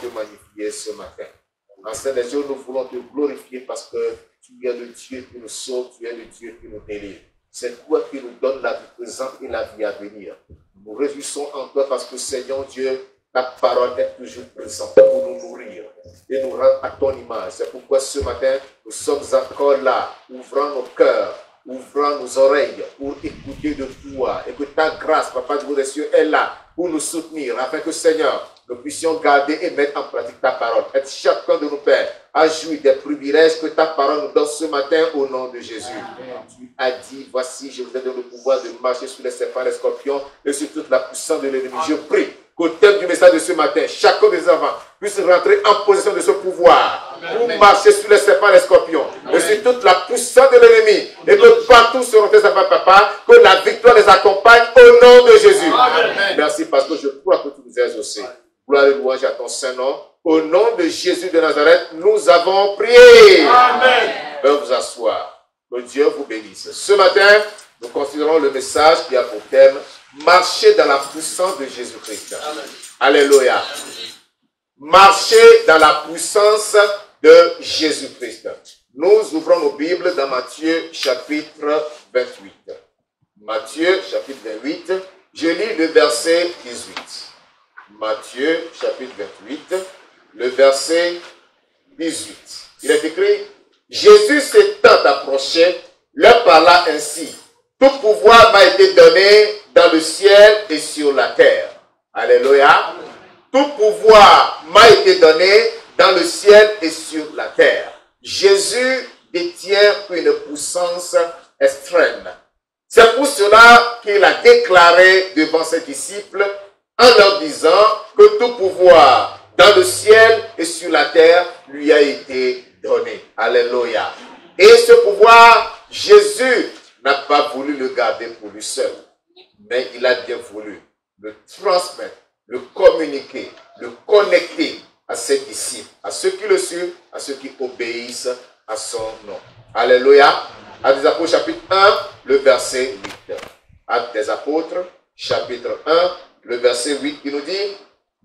te magnifier ce matin. Ancien des dieux, nous voulons te glorifier parce que tu es le Dieu qui nous sauve, tu es le Dieu qui nous délivre. C'est toi qui nous donnes la vie présente et la vie à venir. Nous réjouissons en toi parce que Seigneur Dieu, ta parole est toujours présente pour nous nourrir et nous rendre à ton image. C'est pourquoi ce matin, nous sommes encore là, ouvrant nos cœurs, ouvrant nos oreilles pour écouter de toi et que ta grâce, Papa du des cieux, est là pour nous soutenir afin que, Seigneur, nous puissions garder et mettre en pratique ta parole. Aide chacun de nos pères à jouir des privilèges que ta parole nous donne ce matin au nom de Jésus. Amen. Tu as dit, voici, je vous ai donné le pouvoir de marcher sur les serpents, les scorpions et sur toute la puissance de l'ennemi. Je prie qu'au thème du message de ce matin, chacun des enfants puisse rentrer en possession de ce pouvoir pour marcher sur les serpents, les scorpions et sur toute la puissance de l'ennemi. Et que partout seront tes enfants, Papa, que la victoire les accompagne au nom de Jésus. Amen. Merci parce que je crois que tu nous as exaucés. Gloire et louange à ton Saint-Nom. Au nom de Jésus de Nazareth, nous avons prié. Amen. Veuillez vous asseoir. Que Dieu vous bénisse. Ce matin, nous considérons le message qui a pour thème marcher dans la puissance de Jésus-Christ. Alléluia. Marcher dans la puissance de Jésus-Christ. Nous ouvrons nos Bibles dans Matthieu chapitre 28. Matthieu chapitre 28. Je lis le verset 18. Matthieu chapitre 28, le verset 18. Il est écrit, Jésus s'étant approché, leur parla ainsi, tout pouvoir m'a été donné dans le ciel et sur la terre. Alléluia. Tout pouvoir m'a été donné dans le ciel et sur la terre. Jésus détient une puissance extrême. C'est pour cela qu'il a déclaré devant ses disciples en leur disant que tout pouvoir dans le ciel et sur la terre lui a été donné. Alléluia. Et ce pouvoir, Jésus n'a pas voulu le garder pour lui seul, mais il a bien voulu le transmettre, le communiquer, le connecter à ses disciples, à ceux qui le suivent, à ceux qui obéissent à son nom. Alléluia. Actes des Apôtres, chapitre 1, le verset 8. Actes des Apôtres, chapitre 1, le verset 8 qui nous dit,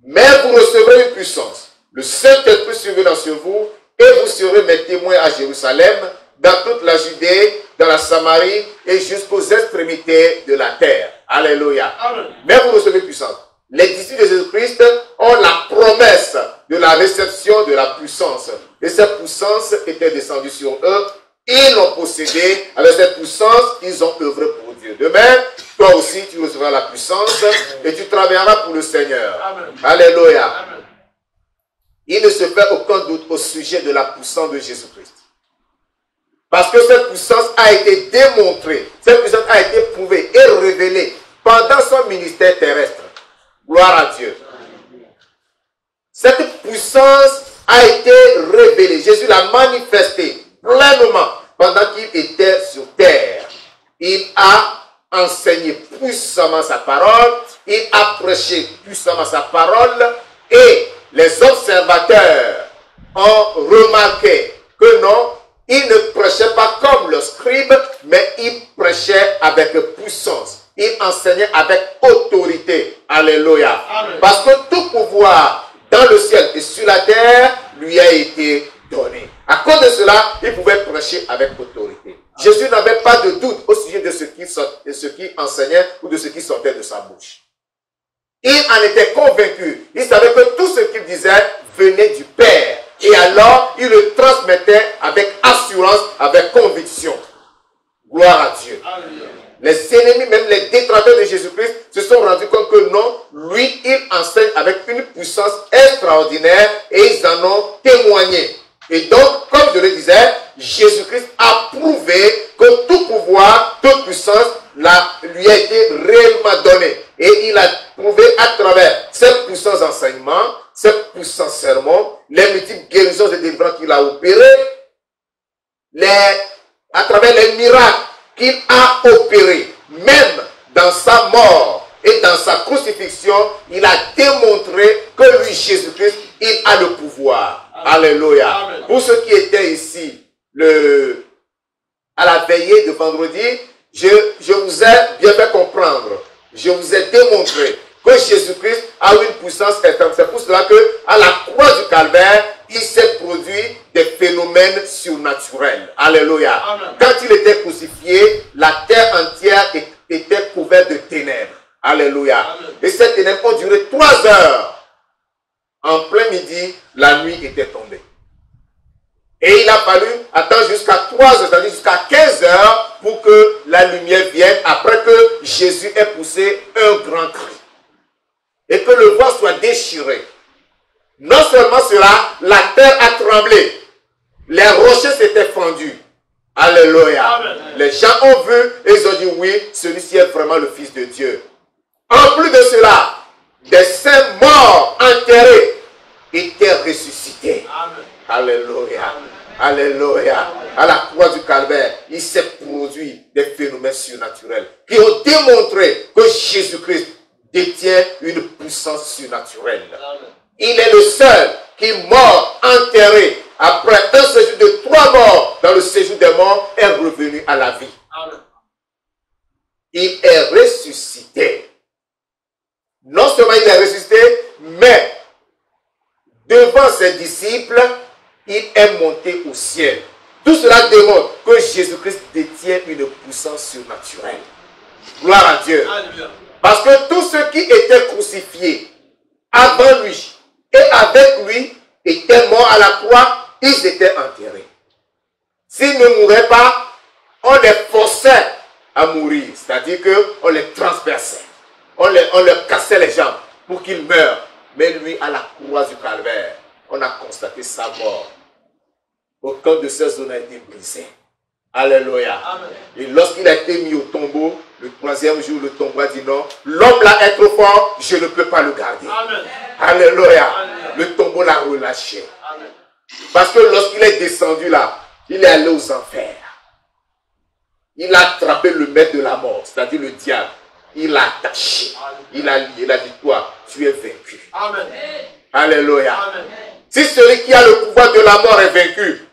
mais vous recevrez une puissance. Le Saint-Esprit surviendra sur vous et vous serez mes témoins à Jérusalem, dans toute la Judée, dans la Samarie et jusqu'aux extrémités de la terre. Alléluia. Amen. Mais vous recevez puissance. Les disciples de Jésus-Christ ont la promesse de la réception de la puissance. Et cette puissance était descendue sur eux. Ils l'ont possédée. Avec cette puissance, ils ont œuvré pour Dieu. De même, toi aussi, tu recevras la puissance et tu travailleras pour le Seigneur. Amen. Alléluia. Amen. Il ne se fait aucun doute au sujet de la puissance de Jésus-Christ. Parce que cette puissance a été démontrée, cette puissance a été prouvée et révélée pendant son ministère terrestre. Gloire à Dieu. Cette puissance a été révélée. Jésus l'a manifestée pleinement pendant qu'il était sur terre. Il a enseigné puissamment sa parole, il a prêché puissamment sa parole et les observateurs ont remarqué que non, il ne prêchait pas comme le scribe, mais il prêchait avec puissance. Il enseignait avec autorité. Alléluia. Amen. Parce que tout pouvoir dans le ciel et sur la terre lui a été donné. À cause de cela, il pouvait prêcher avec autorité. Jésus n'avait pas de doute au sujet de ce qu'il enseignait ou de ce qui sortait de sa bouche. Il en était convaincu. Il savait que tout ce qu'il disait venait du Père. Et alors, il le transmettait avec assurance, avec conviction. Gloire à Dieu. Amen. Les ennemis, même les détracteurs de Jésus-Christ, se sont rendus compte que non, lui, il enseigne avec une puissance extraordinaire et ils en ont témoigné. Et donc, comme je le disais, Jésus-Christ a prouvé que tout pouvoir, toute puissance lui a été réellement donnée. Et il a prouvé à travers cette puissance d'enseignement, cette puissance sermon, les multiples guérisons et délivrances qu'il a opérées, à travers les miracles qu'il a opérés, même dans sa mort et dans sa crucifixion, il a démontré que lui, Jésus-Christ, il a le pouvoir. Amen. Alléluia. Amen. Pour ceux qui étaient ici à la veillée de vendredi, je vous ai bien fait comprendre, je vous ai démontré que Jésus-Christ a une puissance éternelle. C'est pour cela qu'à la croix calvaire, il s'est produit des phénomènes surnaturels. Alléluia. Amen. Quand il était crucifié, la terre entière était couverte de ténèbres. Alléluia. Amen. Et ces ténèbres ont duré 3 heures. En plein midi, la nuit était tombée. Et il a fallu attendre jusqu'à 3 heures, c'est-à-dire jusqu'à 15 heures pour que la lumière vienne après que Jésus ait poussé un grand cri. Et que le voile soit déchiré. Non seulement cela, la terre a tremblé. Les rochers s'étaient fendus. Alléluia. Amen. Les gens ont vu et ils ont dit oui, celui-ci est vraiment le Fils de Dieu. En plus de cela, des saints morts enterrés étaient ressuscités. Amen. Alléluia. Alléluia. À la croix du calvaire, il s'est produit des phénomènes surnaturels qui ont démontré que Jésus-Christ détient une puissance surnaturelle. Amen. Il est le seul qui, mort, enterré, après un séjour de 3 morts, dans le séjour des morts, est revenu à la vie. Amen. Il est ressuscité. Non seulement il est ressuscité, mais devant ses disciples, il est monté au ciel. Tout cela démontre que Jésus-Christ détient une puissance surnaturelle. Gloire à Dieu. Alléluia. Parce que tous ceux qui étaient crucifiés avant lui et avec lui étaient morts à la croix, ils étaient enterrés. S'ils ne mouraient pas, on les forçait à mourir. C'est-à-dire qu'on les transperçait. On leur cassait les jambes pour qu'ils meurent. Mais lui, à la croix du calvaire, on a constaté sa mort. Aucun de ses os n'a été brisé. Alléluia. Amen. Et lorsqu'il a été mis au tombeau, le 3e jour, le tombeau a dit non, l'homme là est trop fort, je ne peux pas le garder. Amen. Alléluia. Alléluia. Le tombeau l'a relâché. Amen. Parce que lorsqu'il est descendu là, il est allé aux enfers. Il a attrapé le maître de la mort, c'est-à-dire le diable. Il l'a attaché. Il a lié. Il a dit, toi, tu es vaincu. Amen. Alléluia. Amen. Si celui qui a le pouvoir de la mort est vaincu,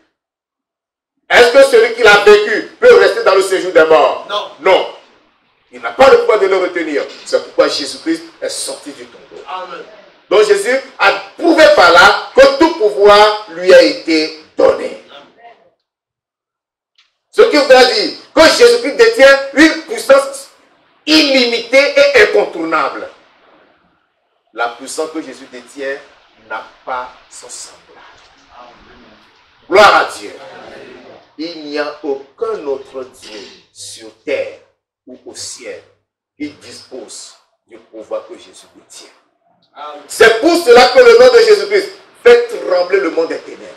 est-ce que celui qui l'a vaincu peut rester dans le séjour des morts? Non. Non. Il n'a pas le pouvoir de le retenir. C'est pourquoi Jésus-Christ est sorti du tombeau. Amen. Donc Jésus a prouvé par là que tout pouvoir lui a été donné. Ce qui voudrait dire que Jésus-Christ détient une puissance illimitée et incontournable. La puissance que Jésus détient n'a pas son semblable. Gloire à Dieu. Il n'y a aucun autre Dieu sur terre ou au ciel qui dispose du pouvoir que Jésus détient. C'est pour cela que le nom de Jésus-Christ fait trembler le monde des ténèbres.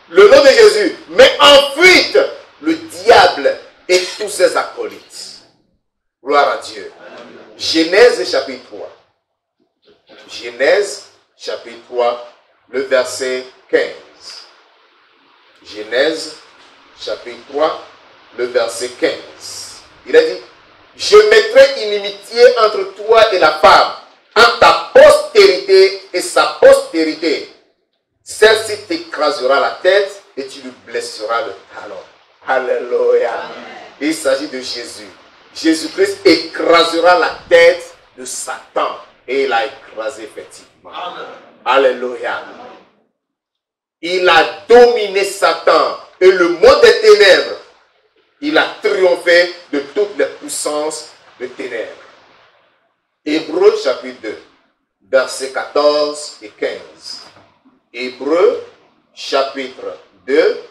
Le nom de Jésus met en fuite le diable et tous ses acolytes. Gloire à Dieu. Genèse chapitre 3. Genèse chapitre 3, le verset 15. Genèse chapitre 3, le verset 15. Il a dit, je mettrai inimitié entre toi et la femme, entre ta postérité et sa postérité. Celle-ci t'écrasera la tête et tu lui blesseras le talon. Alléluia. Il s'agit de Jésus. Jésus-Christ écrasera la tête de Satan. Et il a écrasé effectivement. Amen. Alléluia. Il a dominé Satan et le monde des ténèbres. Il a triomphé de toutes les puissances des ténèbres. Hébreux chapitre 2, versets 14 et 15. Hébreux chapitre 2,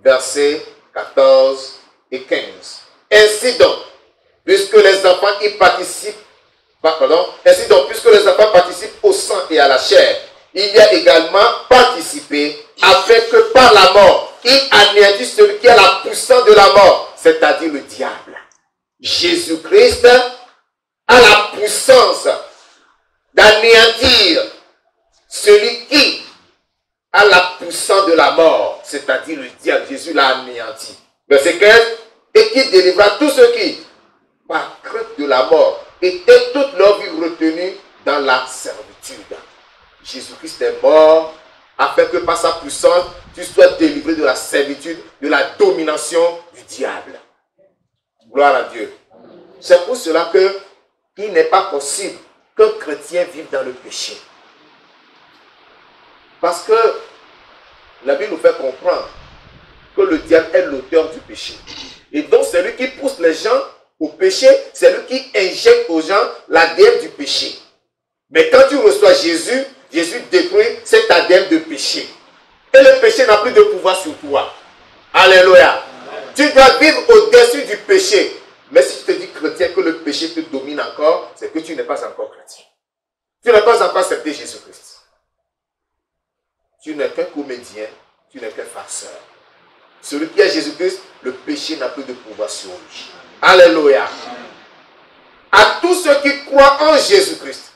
versets 14 et 15. Ainsi donc, puisque les enfants y participent, ainsi donc, puisque les enfants participent au sang et à la chair, il y a également participé afin que par la mort, il anéantisse celui qui a la puissance de la mort, c'est-à-dire le diable. Jésus-Christ a la puissance d'anéantir celui qui a la puissance de la mort, c'est-à-dire le diable. Jésus l'a anéanti. Verset 15, et qui délivra tous ceux qui, par crainte de la mort, étaient toute leur vie retenus dans la servitude. Jésus-Christ est mort afin que par sa puissance, tu sois délivré de la servitude, de la domination du diable. Gloire à Dieu. C'est pour cela qu'il n'est pas possible qu'un chrétien vive dans le péché. Parce que la Bible nous fait comprendre que le diable est l'auteur du péché. Et donc, c'est lui qui pousse les gens au péché, c'est lui qui injecte aux gens l'ADN du péché. Mais quand tu reçois Jésus, Jésus détruit cet ADN de péché. Et le péché n'a plus de pouvoir sur toi. Alléluia. Tu dois vivre au-dessus du péché. Mais si tu te dis chrétien que le péché te domine encore, c'est que tu n'es pas encore chrétien. Tu n'as pas encore accepté Jésus-Christ. Tu n'es qu'un comédien, tu n'es qu'un farceur. Celui qui a Jésus-Christ, le péché n'a plus de pouvoir sur lui. Alléluia. À tous ceux qui croient en Jésus-Christ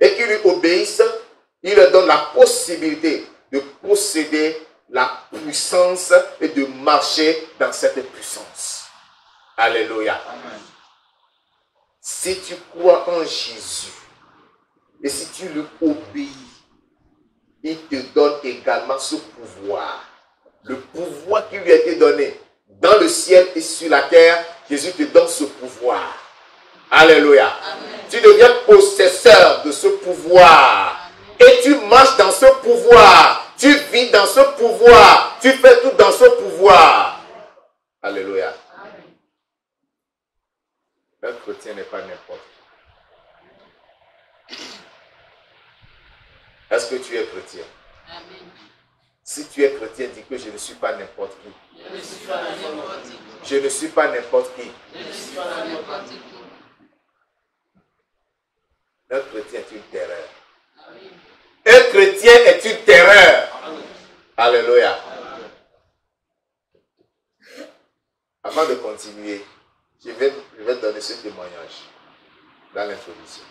et qui lui obéissent, il leur donne la possibilité de posséder la puissance et de marcher dans cette puissance. Alléluia. Amen. Si tu crois en Jésus et si tu lui obéis, il te donne également ce pouvoir. Le pouvoir qui lui a été donné dans le ciel et sur la terre, Jésus te donne ce pouvoir. Alléluia. Amen. Tu deviens possesseur de ce pouvoir. Amen. Et tu marches dans ce pouvoir. Tu vis dans ce pouvoir. Tu fais tout dans ce pouvoir. Alléluia. Amen. Un chrétien n'est pas n'importe qui. Est-ce que tu es chrétien? Amen. Si tu es chrétien, dis que je ne suis pas n'importe qui. Je ne suis pas n'importe qui. Je ne suis pas n'importe qui. Je ne suis pas n'importe qui. Un chrétien est une terreur. Amen. Un chrétien est une terreur. Amen. Alléluia. Amen. Avant de continuer, je vais donner ce témoignage dans l'introduction.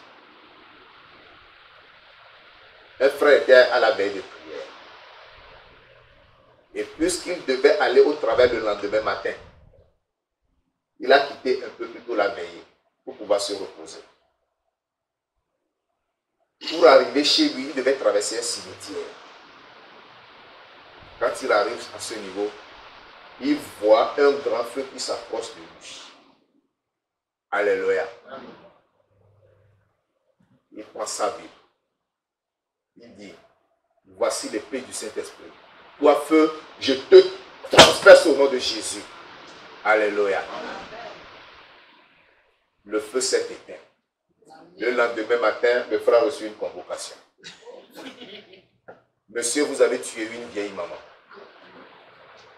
Un frère était à la veille de prière. Et puisqu'il devait aller au travail le lendemain matin, il a quitté un peu plus tôt la veille pour pouvoir se reposer. Pour arriver chez lui, il devait traverser un cimetière. Quand il arrive à ce niveau, il voit un grand feu qui s'approche de lui. Alléluia. Il prend sa Bible. Il dit, voici l'épée du Saint-Esprit. Toi, feu, je te transperce au nom de Jésus. Alléluia. Le feu s'est éteint. Le lendemain matin, le frère a reçu une convocation. Monsieur, vous avez tué une vieille maman.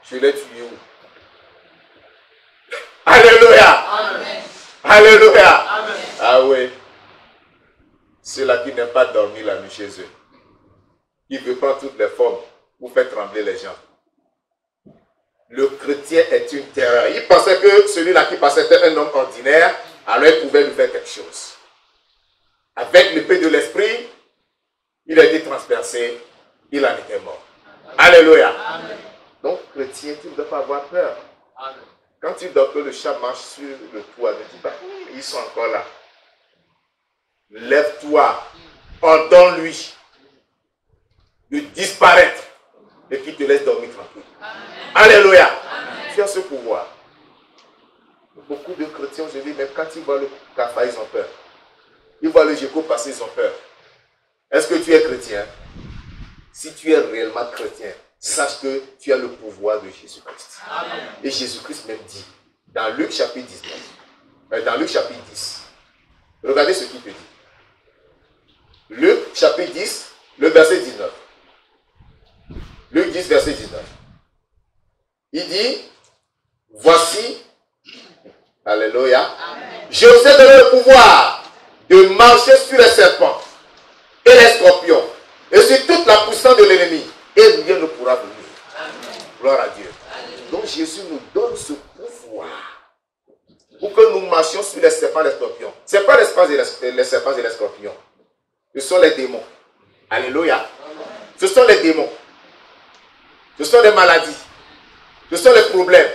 Je l'ai tuée où? Alléluia. Amen. Alléluia. Amen. Ah oui. Ceux-là qui n'aiment pas dormir la nuit chez eux. Il veut prendre toutes les formes pour faire trembler les gens. Le chrétien est une terreur. Il pensait que celui-là qui passait était un homme ordinaire, alors il pouvait lui faire quelque chose. Avec l'épée de l'esprit, il a été transpercé, il en était mort. Alléluia. Amen. Donc, chrétien, tu ne dois pas avoir peur. Amen. Quand tu dors que le chat marche sur le toit, ne dis pas, ils sont encore là. Lève-toi, ordonne-lui de disparaître et qu'il te laisse dormir tranquille. Amen. Alléluia. Amen. Tu as ce pouvoir. Beaucoup de chrétiens aujourd'hui, même quand ils voient le CAFA, ils ont peur. Ils voient le GECO passer, ils ont peur. Est-ce que tu es chrétien? Si tu es réellement chrétien, sache que tu as le pouvoir de Jésus-Christ. Et Jésus-Christ même dit, dans Luc chapitre 19, dans Luc chapitre 10, regardez ce qu'il te dit. Luc chapitre 10, le verset 19. Luc 10, verset 19. Il dit, voici, alléluia, amen, je vous ai donné le pouvoir de marcher sur les serpents et les scorpions et sur toute la puissance de l'ennemi, et rien ne pourra venir. Amen. Gloire à Dieu. Amen. Donc Jésus nous donne ce pouvoir pour que nous marchions sur les serpents et les scorpions. Ce n'est pas les serpents et les scorpions. Ce sont les démons. Alléluia. Amen. Ce sont les démons. Ce sont les maladies. Ce sont les problèmes.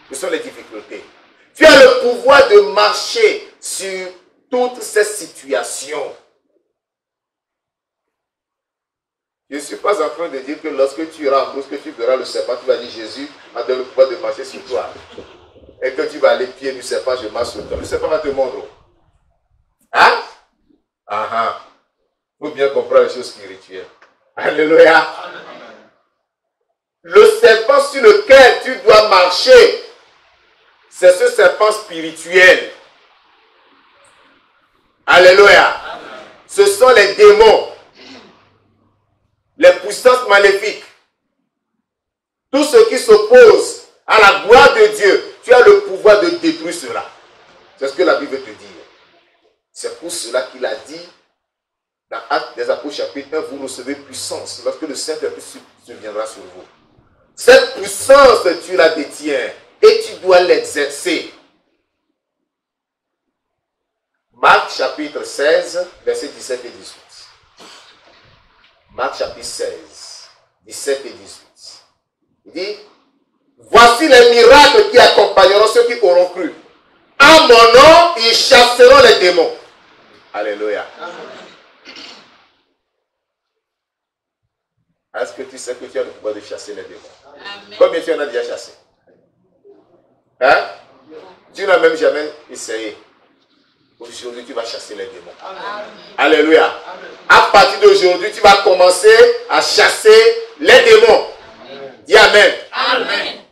Ce sont les difficultés. Tu as le pouvoir de marcher sur toutes ces situations. Je ne suis pas en train de dire que lorsque tu iras en brousse, que tu verras le serpent, tu vas dire Jésus m'a donné le pouvoir de marcher sur toi. Et que tu vas aller pied du serpent, je marche sur toi. Le serpent va te mordre. Hein? Ah ah. Il faut bien comprendre les choses spirituelles. Alléluia. marché, c'est ce serpent spirituel. Alléluia. Ce sont les démons, les puissances maléfiques. Tout ce qui s'oppose à la gloire de Dieu, tu as le pouvoir de détruire cela. C'est ce que la Bible te dit. C'est pour cela qu'il a dit dans Actes des Apôtres chapitre 1, vous recevez puissance lorsque le Saint-Esprit viendra sur vous. Cette puissance, tu la détiens et tu dois l'exercer. Marc chapitre 16, versets 17 et 18. Marc chapitre 16, 17 et 18. Il dit, voici les miracles qui accompagneront ceux qui auront cru. En mon nom, ils chasseront les démons. Alléluia. Est-ce que tu sais que tu as le pouvoir de chasser les démons? Amen. Combien tu en as déjà chassé? Hein? Tu n'as même jamais essayé. Aujourd'hui, tu vas chasser les démons. Amen. Alléluia. Amen. À partir d'aujourd'hui, tu vas commencer à chasser les démons. Amen. Dis Amen. Amen.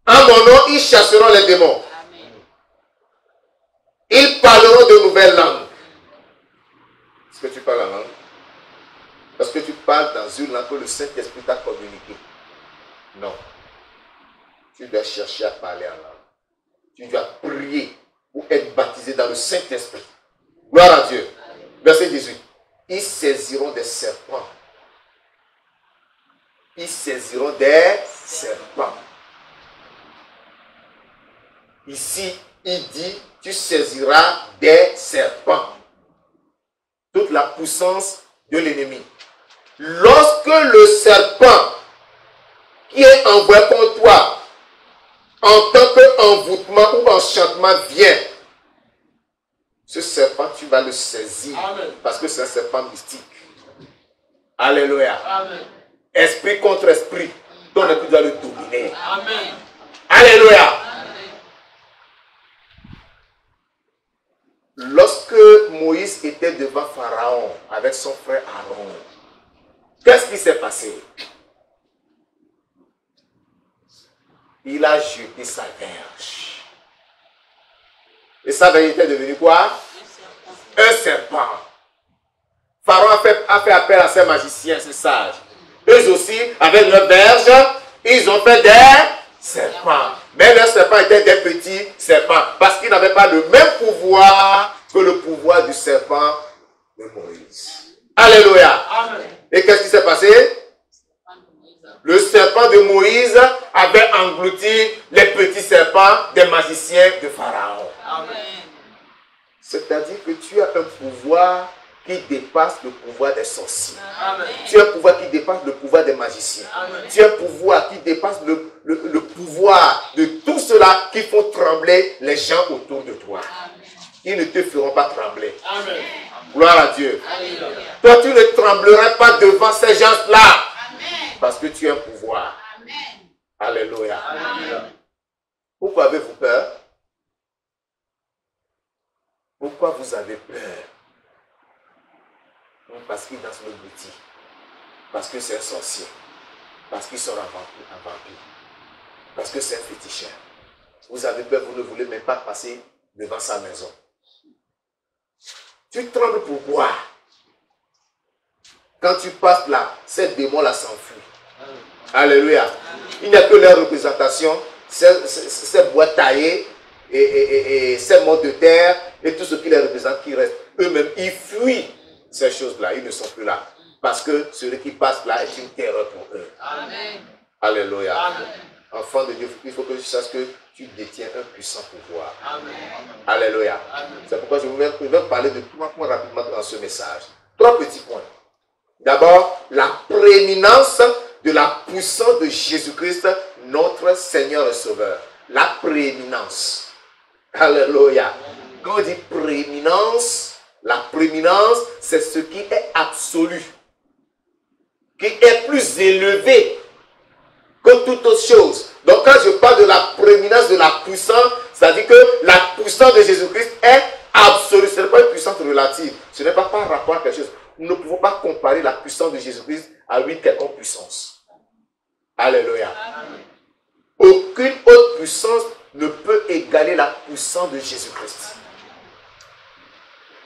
En mon nom, ils chasseront les démons. Amen. Ils parleront de nouvelles langues. Est-ce que tu parles la langue? Est-ce que tu parles dans une langue que le Saint-Esprit t'a communiqué? Non. Tu dois chercher à parler en langue. Tu dois prier pour être baptisé dans le Saint-Esprit. Gloire à Dieu. Verset 18. Ils saisiront des serpents. Ils saisiront des serpents. Ici, il dit, tu saisiras des serpents. Toute la puissance de l'ennemi. Lorsque le serpent qui est envoyé contre toi, en tant qu'envoûtement ou enchantement vient, ce serpent, tu vas le saisir. Amen. Parce que c'est un serpent mystique. Alléluia. Amen. Esprit contre esprit, ton esprit doit le dominer. Amen. Alléluia. Amen. Lorsque Moïse était devant Pharaon avec son frère Aaron, qu'est-ce qui s'est passé? Il a jeté sa verge. Et sa verge était devenue quoi? Un serpent. Pharaon a fait appel à ses magiciens, ses sages. Eux aussi, avec leur verge, ils ont fait des serpents. Mais leurs serpents étaient des petits serpents. Parce qu'ils n'avaient pas le même pouvoir que le pouvoir du serpent de Moïse. Alléluia. Amen. Et qu'est-ce qui s'est passé? Le serpent de Moïse avait englouti les petits serpents des magiciens de Pharaon. C'est-à-dire que tu as un pouvoir qui dépasse le pouvoir des sorciers. Amen. Tu as un pouvoir qui dépasse le pouvoir des magiciens. Amen. Tu as un pouvoir qui dépasse le pouvoir de tout cela qui font trembler les gens autour de toi. Amen. Ils ne te feront pas trembler. Amen. Gloire à Dieu. Amen. Toi, tu ne trembleras pas devant ces gens-là. Parce que tu as un pouvoir. Amen. Alléluia. Amen. Pourquoi avez-vous peur? Pourquoi vous avez peur? Parce qu'il danse le bouti. Parce que c'est un sorcier. Parce qu'il sort un vampire. Parce que c'est un féticheur. Vous avez peur, vous ne voulez même pas passer devant sa maison. Tu trembles pourquoi? Quand tu passes là, ces démons-là s'enfuient. Alléluia. Il n'y a que leur représentation, ces bois taillés et ces morts de terre et tout ce qui les représente qui reste. Eux-mêmes, ils fuient ces choses-là. Ils ne sont plus là. Parce que celui qui passe là est une terreur pour eux. Amen. Alléluia. Amen. Enfant de Dieu, il faut que tu saches que tu détiens un puissant pouvoir. Amen. Alléluia. C'est pourquoi je vais parler de 3 points rapidement dans ce message. 3 petits points. D'abord, la prééminence de la puissance de Jésus-Christ, notre Seigneur et Sauveur. La prééminence. Alléluia. Quand on dit prééminence, la prééminence, c'est ce qui est absolu, qui est plus élevé que toute autre chose. Donc quand je parle de la prééminence de la puissance, c'est-à-dire que la puissance de Jésus-Christ est absolue. Ce n'est pas une puissance relative. Ce n'est pas par rapport à quelque chose. Nous ne pouvons pas comparer la puissance de Jésus-Christ à une quelconque puissance. Alléluia. Aucune autre puissance ne peut égaler la puissance de Jésus-Christ.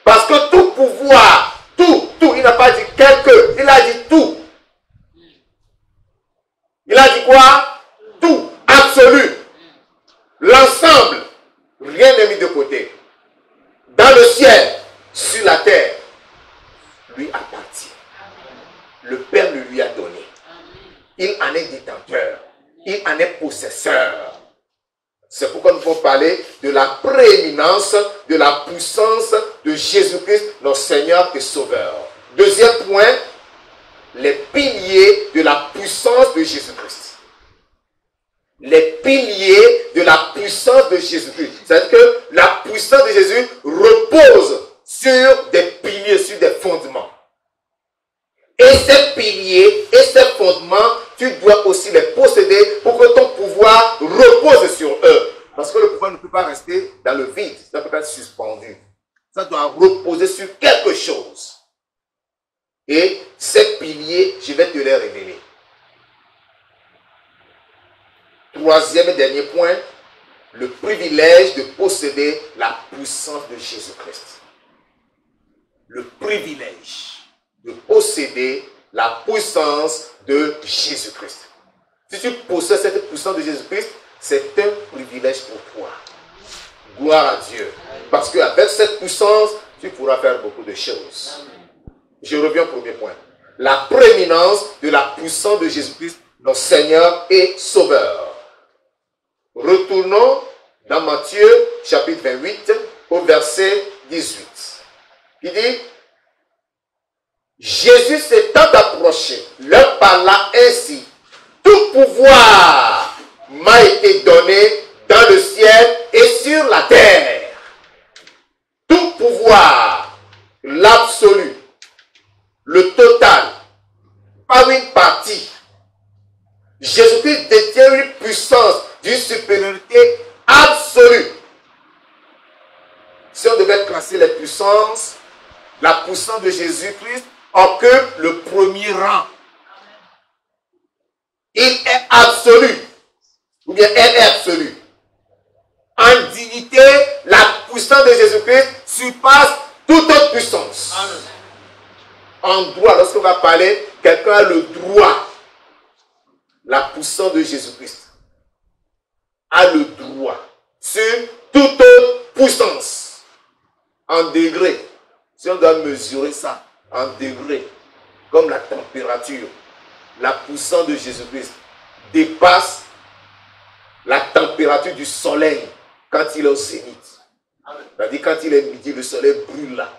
Parce que tout pouvoir, tout, il n'a pas dit quelque, il a dit tout. Il a dit quoi? Tout, absolu. L'ensemble, rien n'est mis de côté. Dans le ciel, sur la terre, lui appartient. Le Père le lui a donné. Il en est détenteur. Il en est possesseur. C'est pourquoi nous pouvons parler de la prééminence, de la puissance de Jésus-Christ, notre Seigneur et Sauveur. Deuxième point, les piliers de la puissance de Jésus-Christ. Les piliers de la puissance de Jésus-Christ. C'est-à-dire que la puissance de Jésus repose sur des piliers, sur des fondements. Et ces piliers et ces fondements, tu dois aussi les posséder pour que ton pouvoir repose sur eux. Parce que le pouvoir ne peut pas rester dans le vide, ça peut pas être suspendu. Ça doit reposer sur quelque chose. Et ces piliers, je vais te les révéler. Troisième et dernier point, le privilège de posséder la puissance de Jésus-Christ. Le privilège de posséder la puissance de Jésus-Christ. Si tu possèdes cette puissance de Jésus-Christ, c'est un privilège pour toi. Gloire à Dieu. Parce qu'avec cette puissance, tu pourras faire beaucoup de choses. Je reviens au premier point. La prééminence de la puissance de Jésus-Christ, notre Seigneur et Sauveur. Retournons dans Matthieu, chapitre 28, au verset 18. Il dit, Jésus s'étant approché, leur parla ainsi, tout pouvoir m'a été donné dans le ciel et sur la terre. Tout pouvoir, l'absolu, le total, pas une partie. Jésus-Christ détient une puissance d'une supériorité absolue. Si on devait classer les puissances, la puissance de Jésus-Christ occupe le premier rang. Il est absolu. Ou bien elle est absolue. En dignité, la puissance de Jésus-Christ surpasse toute autre puissance. Amen. En droit, lorsqu'on va parler, quelqu'un a le droit. La puissance de Jésus-Christ a le droit sur toute autre puissance. En degrés. Si on doit mesurer ça en degrés, comme la température, la puissance de Jésus-Christ dépasse la température du soleil quand il est au zénith. C'est-à-dire quand il est midi, le soleil brûle là.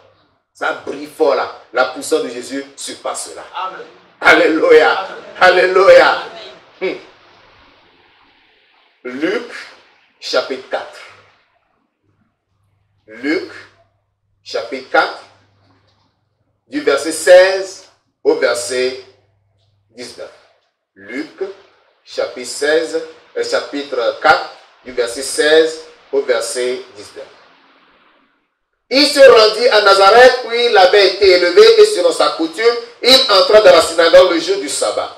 Ça brille fort là. La puissance de Jésus surpasse cela. Amen. Alléluia. Amen. Alléluia. Amen. Luc, chapitre 4. Luc, chapitre 4, du verset 16 au verset 19. Luc, chapitre 4, du verset 16 au verset 19. Il se rendit à Nazareth où il avait été élevé et selon sa coutume, il entra dans la synagogue le jour du sabbat.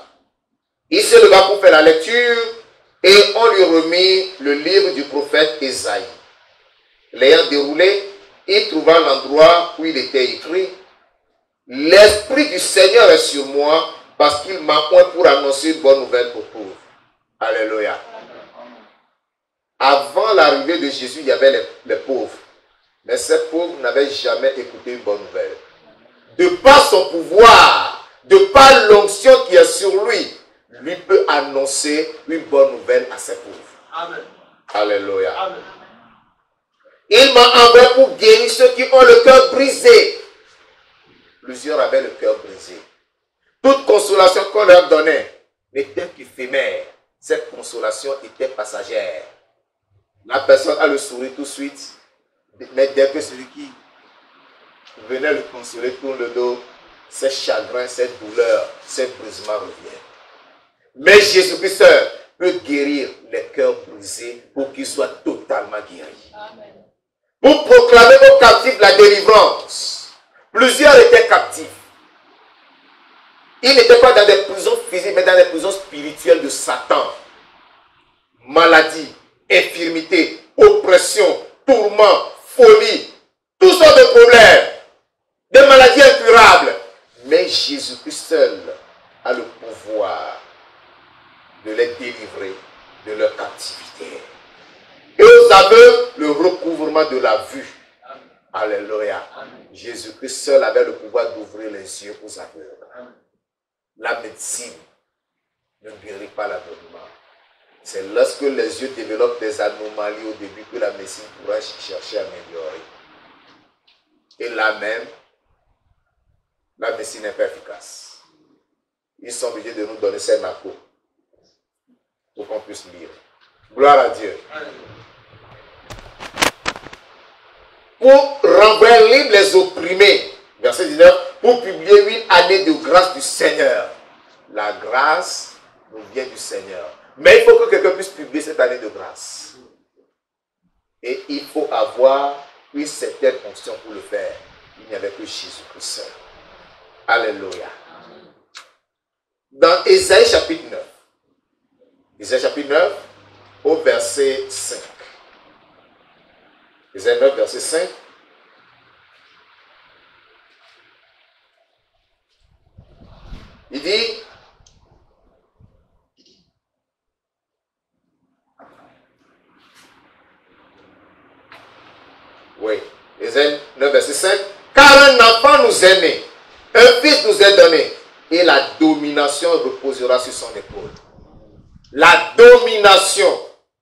Il se leva pour faire la lecture et on lui remit le livre du prophète Ésaïe. L'ayant déroulé, il trouva l'endroit où il était écrit « L'Esprit du Seigneur est sur moi parce qu'il m'a oint pour annoncer une bonne nouvelle aux pauvres. » Alléluia. Avant l'arrivée de Jésus, il y avait les pauvres. Mais ces pauvres n'avaient jamais écouté une bonne nouvelle. De par son pouvoir, de par l'onction qui est sur lui, lui peut annoncer une bonne nouvelle à ses pauvres. Amen. Alléluia. Amen. Il m'a envoyé pour guérir ceux qui ont le cœur brisé. Plusieurs avaient le cœur brisé. Toute consolation qu'on leur donnait n'était qu'éphémère. Cette consolation était passagère. La personne a le sourire tout de suite, mais dès que celui qui venait le consoler tourne le dos, ses chagrins, ses douleurs, ses brisements reviennent. Mais Jésus-Christ peut guérir les cœurs brisés pour qu'ils soient totalement guéris. Amen. Pour proclamer aux captifs la délivrance. Plusieurs étaient captifs. Ils n'étaient pas dans des prisons physiques, mais dans des prisons spirituelles de Satan. Maladie, infirmité, oppression, tourment, folie, toutes sortes de problèmes, des maladies incurables. Mais Jésus-Christ seul a le pouvoir de les délivrer de leur captivité. Et aux aveugles, le recouvrement de la vue. Alléluia. Jésus-Christ seul avait le pouvoir d'ouvrir les yeux aux aveugles. La médecine ne guérit pas l'aveuglement. C'est lorsque les yeux développent des anomalies au début que la médecine pourra chercher à améliorer. Et là même, la médecine n'est pas efficace. Ils sont obligés de nous donner ces narcos pour qu'on puisse lire. Gloire à Dieu. Pour renvoyer libre les opprimés, verset 19, pour publier 8 années de grâce du Seigneur. La grâce nous vient du Seigneur. Mais il faut que quelqu'un puisse publier cette année de grâce. Et il faut avoir une certaine fonction pour le faire. Il n'y avait que Jésus-Christ seul. Alléluia. Dans Ésaïe chapitre 9. Ésaïe chapitre 9 au verset 5. Ésaïe 9 verset 5. Il dit, oui, Ésaïe 9 verset 5, car un enfant nous est né, un fils nous est donné, et la domination reposera sur son épaule. La domination,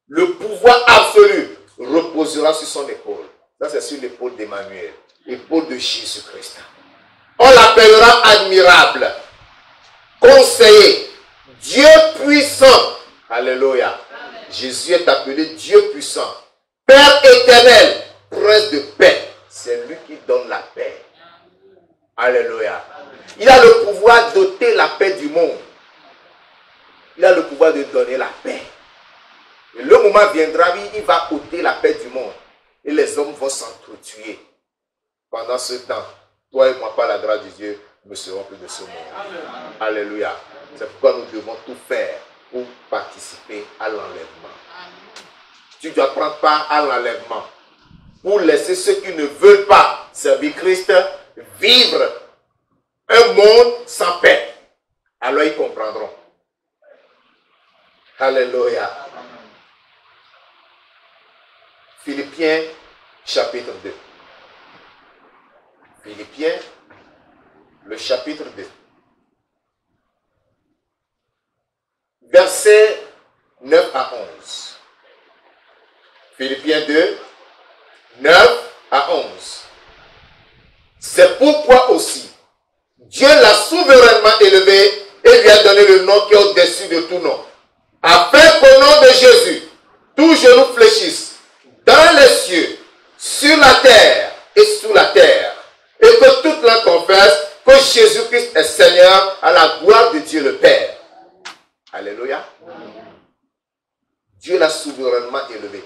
le pouvoir absolu reposera sur son épaule. Ça, c'est sur l'épaule d'Emmanuel, l'épaule de Jésus-Christ. On l'appellera admirable, conseiller, Dieu puissant. Alléluia. Jésus est appelé Dieu puissant. Père éternel, prince de paix. C'est lui qui donne la paix. Alléluia. Il a le pouvoir d'ôter la paix du monde. Il a le pouvoir de donner la paix. Et le moment viendra, il va ôter la paix du monde. Et les hommes vont s'entretuer. Pendant ce temps, toi et moi, par la grâce de Dieu, ne serons plus de ce monde. Amen. Alléluia. C'est pourquoi nous devons tout faire pour participer à l'enlèvement. Tu dois prendre part à l'enlèvement pour laisser ceux qui ne veulent pas servir Christ vivre un monde sans paix. Alors ils comprendront. Alléluia. Philippiens chapitre 2. Philippiens, le chapitre 2. Versets 9 à 11. Philippiens 2, 9 à 11. C'est pourquoi aussi, Dieu l'a souverainement élevé et lui a donné le nom qui est au-dessus de tout nom. Afin qu'au nom de Jésus, tout genou fléchisse dans les cieux, sur la terre et sous la terre. Et que toute langue confesse que Jésus-Christ est Seigneur à la gloire de Dieu le Père. Alléluia. Dieu l'a souverainement élevé.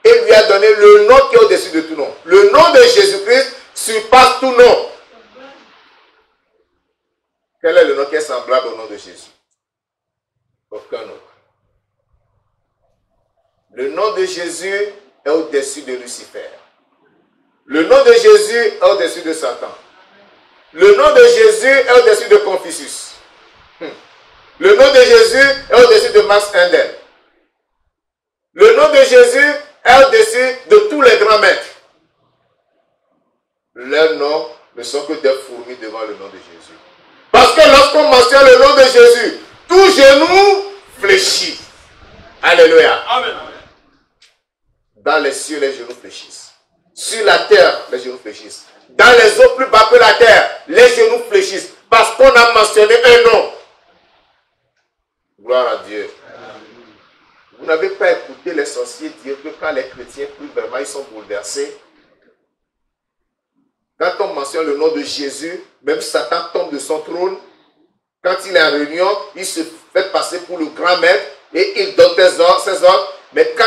Et lui a donné le nom qui est au-dessus de tout nom. Le nom de Jésus-Christ surpasse tout nom. Quel est le nom qui est semblable au nom de Jésus? Aucun autre. Le nom de Jésus est au-dessus de Lucifer. Le nom de Jésus est au-dessus de Satan. Le nom de Jésus est au-dessus de Confucius. Le nom de Jésus est au-dessus de Max Endel. Le nom de Jésus est au-dessus de tous les grands maîtres. Leurs noms ne sont que des fourmis devant le nom de Jésus. Parce que lorsqu'on mentionne le nom de Jésus, tout genou fléchit. Alléluia. Amen. Dans les cieux, les genoux fléchissent. Sur la terre, les genoux fléchissent. Dans les eaux plus bas que la terre, les genoux fléchissent. Parce qu'on a mentionné un nom. Gloire à Dieu. Vous n'avez pas écouté les sorciers dire que quand les chrétiens plus vraiment ils sont bouleversés, quand on mentionne le nom de Jésus, même Satan tombe de son trône. Quand il est en réunion, il se fait passer pour le grand maître et il donne ses ordres. Mais quand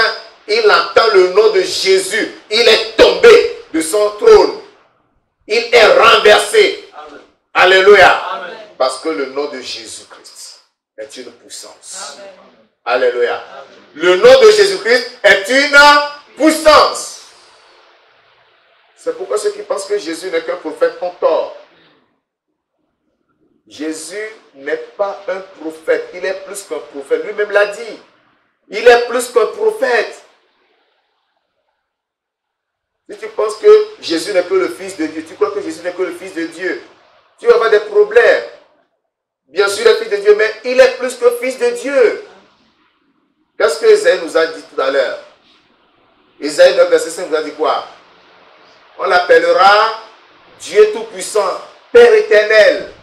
il entend le nom de Jésus, il est tombé de son trône. Il est renversé. Amen. Alléluia. Amen. Parce que le nom de Jésus-Christ est une puissance. Amen. Alléluia. Amen. Le nom de Jésus-Christ est une puissance. C'est pourquoi ceux qui pensent que Jésus n'est qu'un prophète ont tort. Jésus n'est pas un prophète. Il est plus qu'un prophète. Lui-même l'a dit. Il est plus qu'un prophète. Si tu penses que Jésus n'est que le Fils de Dieu, tu crois que Jésus n'est que le Fils de Dieu, tu vas avoir des problèmes. Bien sûr, il est Fils de Dieu, mais il est plus que Fils de Dieu. Qu'est-ce que Isaïe nous a dit tout à l'heure? Isaïe 9, verset 5 nous a dit quoi? On l'appellera Dieu Tout-Puissant, Père éternel.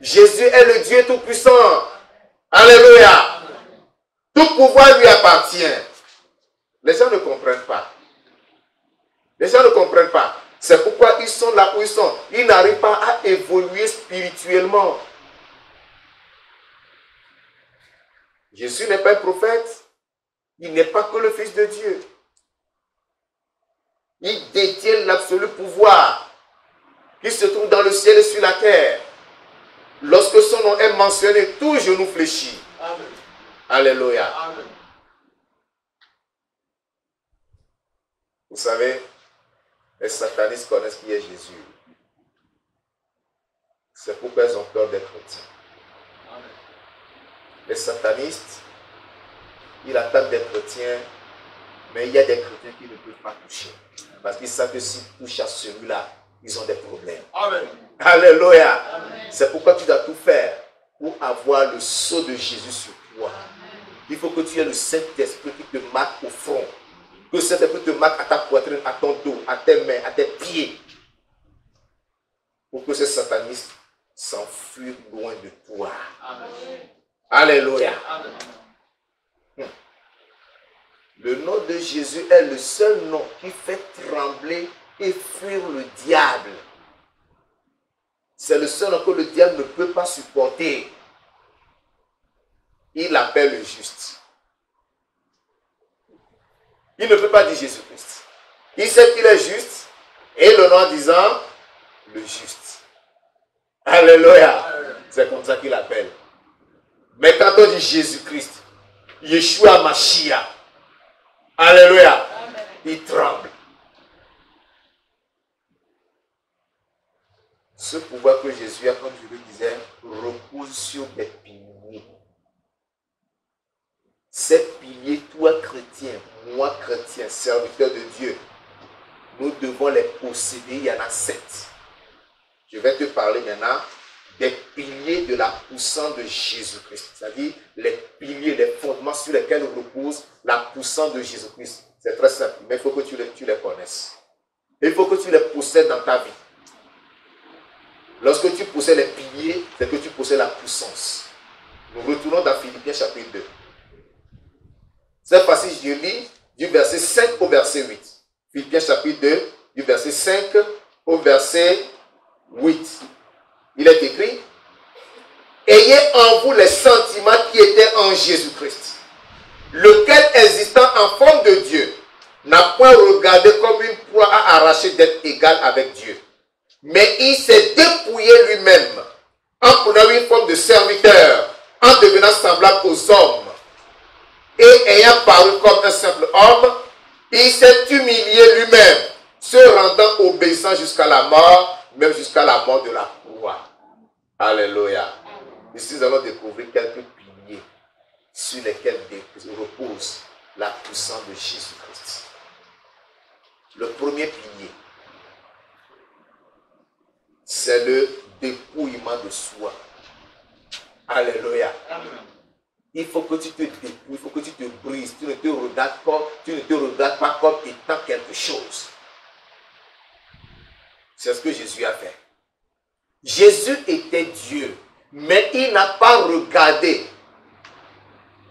Jésus est le Dieu Tout-Puissant. Alléluia. Tout pouvoir lui appartient. Les gens ne comprennent pas. Les gens ne comprennent pas. C'est pourquoi ils sont là où ils sont. Ils n'arrivent pas à évoluer spirituellement. Jésus n'est pas un prophète. Il n'est pas que le Fils de Dieu. Il détient l'absolu pouvoir qui se trouve dans le ciel et sur la terre. Lorsque son nom est mentionné, tout genou fléchit. Amen. Alléluia. Amen. Vous savez, les satanistes connaissent qui est Jésus. C'est pourquoi ils ont peur des chrétiens. Amen. Les satanistes, ils attaquent des chrétiens, mais il y a des chrétiens qui ne peuvent pas toucher. Parce qu'ils savent que s'ils touchent à celui-là, ils ont des problèmes. Amen. Alléluia. C'est pourquoi tu dois tout faire pour avoir le sceau de Jésus sur toi. Amen. Il faut que tu aies le Saint-Esprit qui te marque au front. Que le Saint-Esprit te marque à ta poitrine, à ton dos, à tes mains, à tes pieds. Pour que ces satanistes s'enfuient loin de toi. Amen. Alléluia. Amen. Le nom de Jésus est le seul nom qui fait trembler et fuir le diable. C'est le seul nom que le diable ne peut pas supporter. Il l'appelle le juste. Il ne peut pas dire Jésus-Christ. Il sait qu'il est juste et le nom en disant le juste. Alléluia. C'est comme ça qu'il l'appelle. Mais quand on dit Jésus-Christ, Yeshua Mashiach, alléluia, il tremble. Ce pouvoir que Jésus a, comme je le disais, repose sur des piliers. Ces piliers, toi chrétien, moi chrétien, serviteur de Dieu, nous devons les posséder. Il y en a 7. Je vais te parler maintenant des piliers de la puissance de Jésus-Christ. C'est-à-dire les piliers, les fondements sur lesquels repose la puissance de Jésus-Christ. C'est très simple, mais il faut que tu les connaisses. Il faut que tu les possèdes dans ta vie. Lorsque tu possèdes les piliers, c'est que tu possèdes la puissance. Nous retournons dans Philippiens chapitre 2. Cette fois-ci, je lis du verset 5 au verset 8. Philippiens chapitre 2, du verset 5 au verset 8. Il est écrit: ayez en vous les sentiments qui étaient en Jésus-Christ, lequel, existant en forme de Dieu, n'a point regardé comme une proie à arracher d'être égal avec Dieu. Mais il s'est dépouillé lui-même, en prenant une forme de serviteur, en devenant semblable aux hommes. Et ayant paru comme un simple homme, il s'est humilié lui-même, se rendant obéissant jusqu'à la mort, même jusqu'à la mort de la croix. Alléluia. Ici, nous allons découvrir quelques piliers sur lesquels repose la puissance de Jésus-Christ. Le premier pilier, c'est le dépouillement de soi. Alléluia. Amen. Il faut que tu te dépouilles, il faut que tu te brises. Tu ne te regardes pas comme étant quelque chose. C'est ce que Jésus a fait. Jésus était Dieu, mais il n'a pas regardé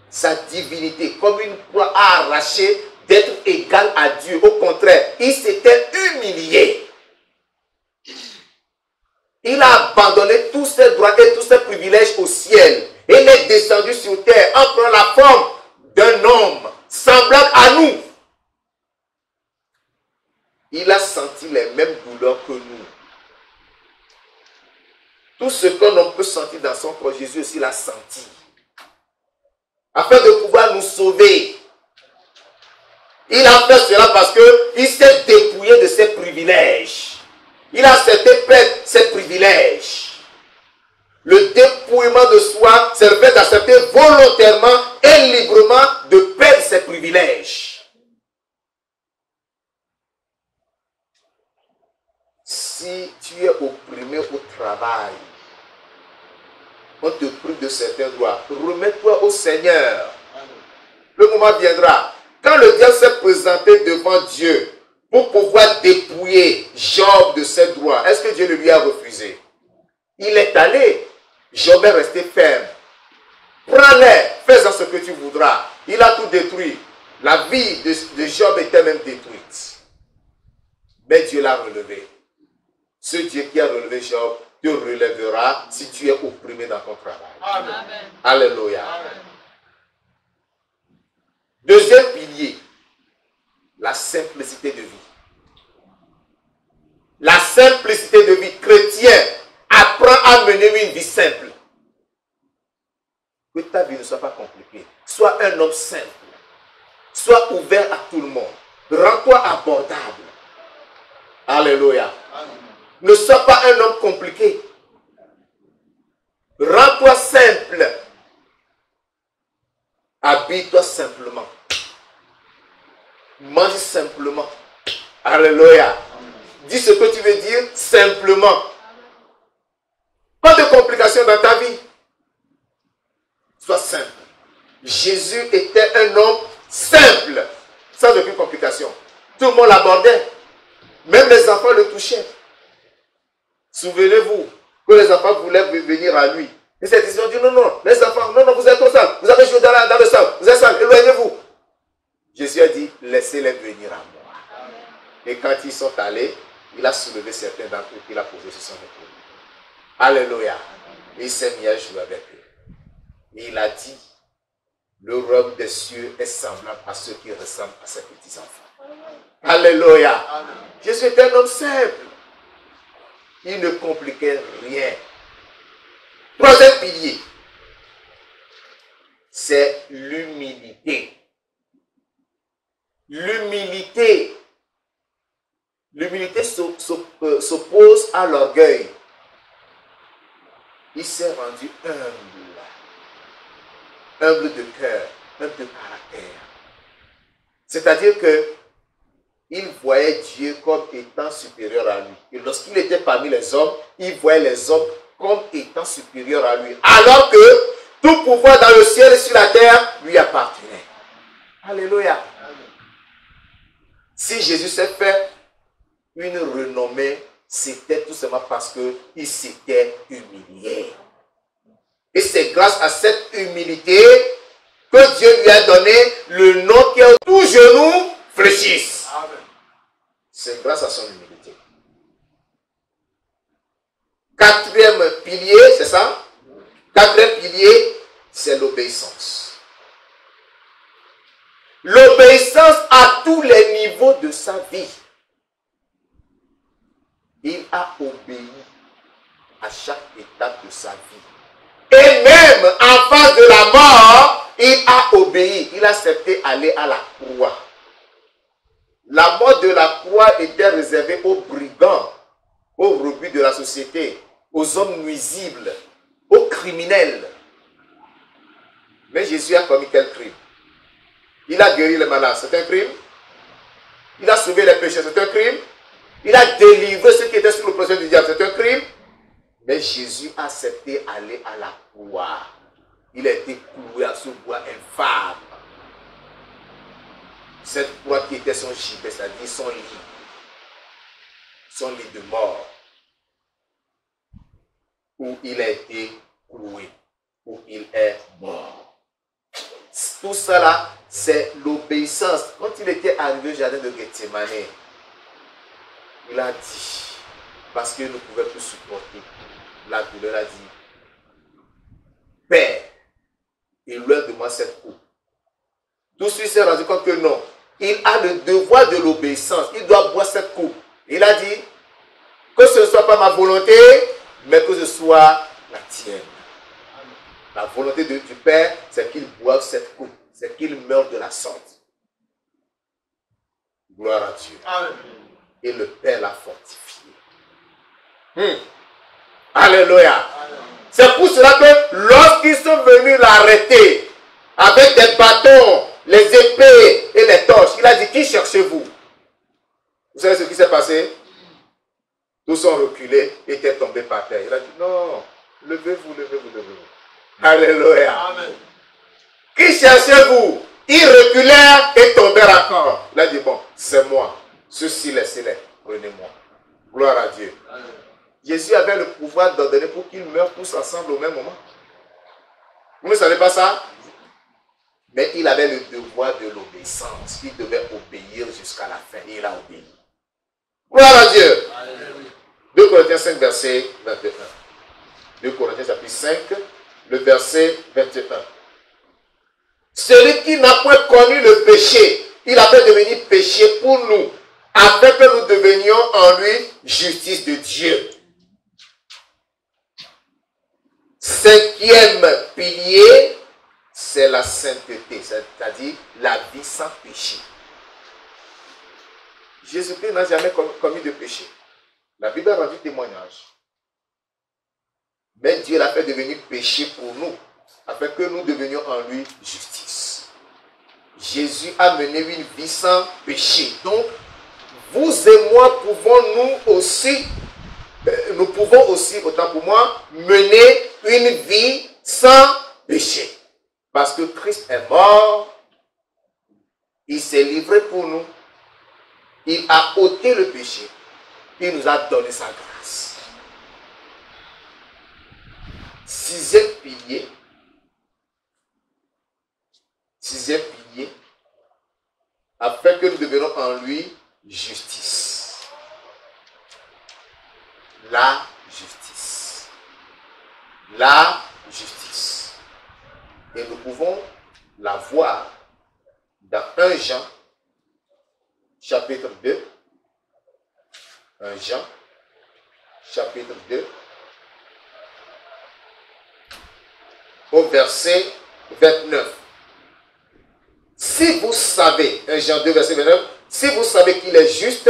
sa divinité comme une proie à arracher d'être égal à Dieu. Au contraire, il s'était humilié. Il a abandonné tous ses droits et tous ses privilèges au ciel. Et il est descendu sur terre en prenant la forme d'un homme semblable à nous. Il a senti les mêmes douleurs que nous. Tout ce qu'un homme peut sentir dans son corps, Jésus aussi l'a senti. Afin de pouvoir nous sauver. Il a fait cela parce qu'il s'est dépouillé de ses privilèges. Il a accepté perdre ses privilèges. Le dépouillement de soi, c'est le fait d'accepter volontairement et librement de perdre ses privilèges. Si tu es opprimé au travail, on te prive de certains droits, remets-toi au Seigneur. Le moment viendra. Quand le diable s'est présenté devant Dieu pour pouvoir dépouiller Job de ses droits, est-ce que Dieu le lui a refusé? Il est allé. Job est resté ferme. Prends-les, fais-en ce que tu voudras. Il a tout détruit. La vie de Job était même détruite. Mais Dieu l'a relevé. Ce Dieu qui a relevé Job te relèvera si tu es opprimé dans ton travail. Amen. Alléluia. Amen. Deuxième pilier, la simplicité de vie. La simplicité de vie. Chrétien, apprends à mener une vie simple. Que ta vie ne soit pas compliquée. Sois un homme simple. Sois ouvert à tout le monde. Rends-toi abordable. Alléluia. Amen. Ne sois pas un homme compliqué. Rends-toi simple. Habille-toi simplement. Mange simplement. Alléluia. Dis ce que tu veux dire simplement. Pas de complications dans ta vie. Sois simple. Jésus était un homme simple, sans aucune complication. Tout le monde l'abordait. Même les enfants le touchaient. Souvenez-vous que les enfants voulaient venir à lui. Et ces disciples ont dit non, non, les enfants, non, non, vous êtes trop sales. Vous avez joué dans le sable. Vous êtes sales, éloignez-vous. Jésus a dit, laissez-les venir à moi. Amen. Et quand ils sont allés, il a soulevé certains d'entre eux qu'il a posé sur son épaule. Alléluia. Et il s'est mis à jouer avec eux. Et il a dit, le royaume des cieux est semblable à ceux qui ressemblent à ces petits enfants. Alléluia. Amen. Jésus est un homme simple. Il ne compliquait rien. Troisième pilier, c'est l'humilité. L'humilité. L'humilité s'oppose à l'orgueil. Il s'est rendu humble. Humble de cœur, humble de caractère. C'est-à-dire que il voyait Dieu comme étant supérieur à lui. Et lorsqu'il était parmi les hommes, il voyait les hommes comme étant supérieurs à lui. Alors que tout pouvoir dans le ciel et sur la terre lui appartenait. Alléluia. Si Jésus s'est fait une renommée, c'était tout simplement parce qu'il s'était humilié. Et c'est grâce à cette humilité que Dieu lui a donné le nom qui est tout genou fléchisse. C'est grâce à son humilité. Quatrième pilier, c'est ça? Quatrième pilier, c'est l'obéissance. L'obéissance à tous les niveaux de sa vie. Il a obéi à chaque étape de sa vie. Et même en face de la mort, il a obéi. Il a accepté d'aller à la croix. La mort de la croix était réservée aux brigands, aux rebuts de la société, aux hommes nuisibles, aux criminels. Mais Jésus a commis quel crime? Il a guéri les malades, c'est un crime. Il a sauvé les pécheurs, c'est un crime. Il a délivré ceux qui étaient sous l'oppression du diable, c'est un crime. Mais Jésus a accepté d'aller à la croix. Il a été cloué à ce bois infâme. Cette croix qui était son gibet, c'est-à-dire son lit de mort, où il a été cloué, où il est mort. Tout cela, c'est l'obéissance. Quand il était arrivé au jardin de Gethsemane, il a dit, parce qu'il ne pouvait plus supporter la douleur, il a dit, Père, éloigne de moi cette coupe. Tout de suite, il s'est rendu compte que non. Il a le devoir de l'obéissance. Il doit boire cette coupe. Il a dit que ce ne soit pas ma volonté, mais que ce soit la tienne. La volonté du Père, c'est qu'il boive cette coupe, c'est qu'il meure de la sorte. Gloire à Dieu. Amen. Et le Père l'a fortifié. Alléluia. C'est pour cela que lorsqu'ils sont venus l'arrêter avec des bâtons, les épées et les torches, il a dit, qui cherchez-vous? Vous savez ce qui s'est passé? Tous sont reculés et étaient tombés par terre. Il a dit, non, levez-vous, levez-vous, levez-vous. Alléluia. Amen. Qui cherchez-vous? Ils reculèrent et tombèrent encore. Il a dit, bon, c'est moi. Ceux-ci, laissez-les. Prenez-moi. Gloire à Dieu. Amen. Jésus avait le pouvoir d'ordonner pour qu'ils meurent tous ensemble au même moment. Vous ne savez pas ça? Mais il avait le devoir de l'obéissance. Il devait obéir jusqu'à la fin. Et il a obéi. Gloire à Dieu. Amen. 2 Corinthiens 5, verset 21. 2 Corinthiens chapitre 5, le verset 21. Celui qui n'a point connu le péché, il a fait devenir péché pour nous, afin que nous devenions en lui justice de Dieu. 5e pilier, c'est la sainteté, c'est-à-dire la vie sans péché. Jésus-Christ n'a jamais commis de péché. La Bible a rendu témoignage. Mais Dieu l'a fait devenir péché pour nous, afin que nous devenions en lui justice. Jésus a mené une vie sans péché. Donc, vous et moi nous pouvons aussi, autant pour moi, mener une vie sans péché. Parce que Christ est mort, il s'est livré pour nous, il a ôté le péché, il nous a donné sa grâce. 6e pilier, afin que nous devenions en lui justice. La justice. La justice. Et nous pouvons la voir dans 1 Jean, chapitre 2. 1 Jean, chapitre 2, au verset 29. Si vous savez, 1 Jean 2, verset 29, si vous savez qu'il est juste,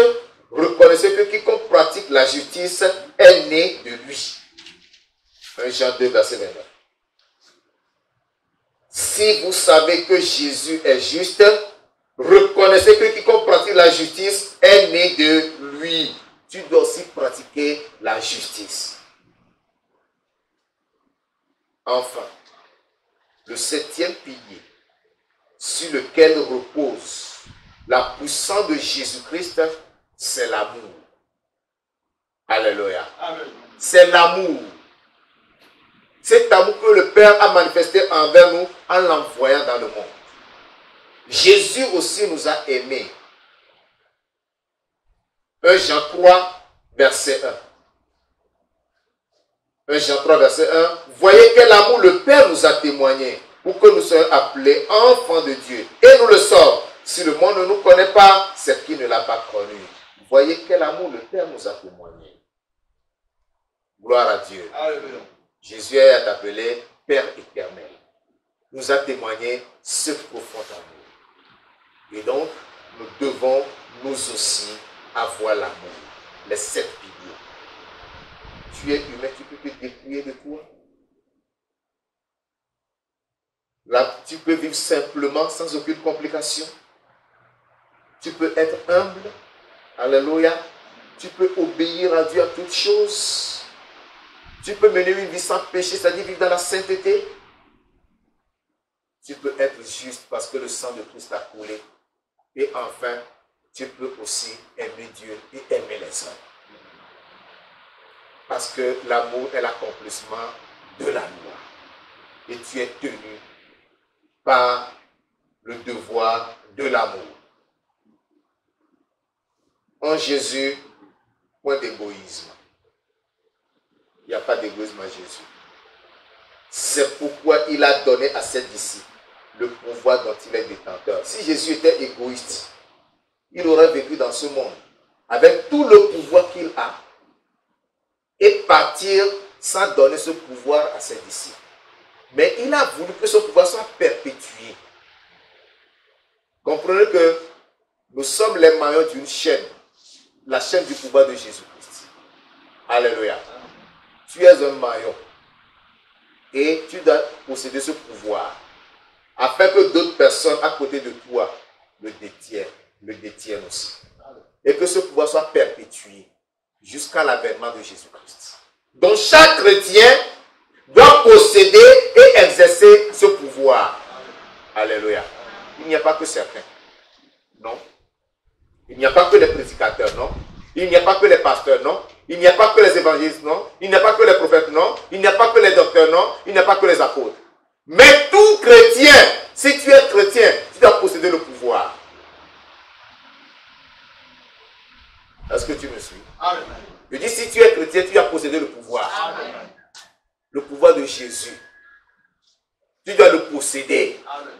reconnaissez que quiconque pratique la justice est né de lui. 1 Jean 2, verset 29. Si vous savez que Jésus est juste, reconnaissez que quiconque pratique la justice est né de lui. Tu dois aussi pratiquer la justice. Enfin, le 7e pilier sur lequel repose la puissance de Jésus-Christ, c'est l'amour. Alléluia. C'est l'amour. Cet amour que le Père a manifesté envers nous en l'envoyant dans le monde. Jésus aussi nous a aimés. 1 Jean 3, verset 1. 1 Jean 3, verset 1. Voyez quel amour le Père nous a témoigné pour que nous soyons appelés enfants de Dieu. Et nous le sommes. Si le monde ne nous connaît pas, c'est qu'il ne l'a pas connu. Voyez quel amour le Père nous a témoigné. Gloire à Dieu. Alléluia. Jésus est appelé Père éternel. Nous a témoigné ce profond amour. Et donc, nous devons nous aussi avoir l'amour. Les 7 piliers. Tu es humain, tu peux te dépouiller de toi. Là, tu peux vivre simplement, sans aucune complication. Tu peux être humble. Alléluia. Tu peux obéir à Dieu à toutes choses. Tu peux mener une vie sans péché, c'est-à-dire vivre dans la sainteté. Tu peux être juste parce que le sang de Christ a coulé. Et enfin, tu peux aussi aimer Dieu et aimer les hommes. Parce que l'amour est l'accomplissement de la loi. Et tu es tenu par le devoir de l'amour. En Jésus, point d'égoïsme. Il n'y a pas d'égoïsme en Jésus. C'est pourquoi il a donné à ses disciples le pouvoir dont il est détenteur. Si Jésus était égoïste, il aurait vécu dans ce monde avec tout le pouvoir qu'il a et partir sans donner ce pouvoir à ses disciples. Mais il a voulu que ce pouvoir soit perpétué. Comprenez que nous sommes les maillons d'une chaîne, la chaîne du pouvoir de Jésus-Christ. Alléluia. Tu es un maillon et tu dois posséder ce pouvoir afin que d'autres personnes à côté de toi le détiennent aussi. Et que ce pouvoir soit perpétué jusqu'à l'avènement de Jésus-Christ. Donc chaque chrétien doit posséder et exercer ce pouvoir. Alléluia. Il n'y a pas que certains. Non. Il n'y a pas que les prédicateurs, non. Il n'y a pas que les pasteurs, non. Il n'y a pas que les évangélistes, non. Il n'y a pas que les prophètes, non. Il n'y a pas que les docteurs, non. Il n'y a pas que les apôtres. Mais tout chrétien, si tu es chrétien, tu dois posséder le pouvoir. Est-ce que tu me suis? Amen. Je dis, si tu es chrétien, tu dois posséder le pouvoir. Amen. Le pouvoir de Jésus. Tu dois le posséder. Amen.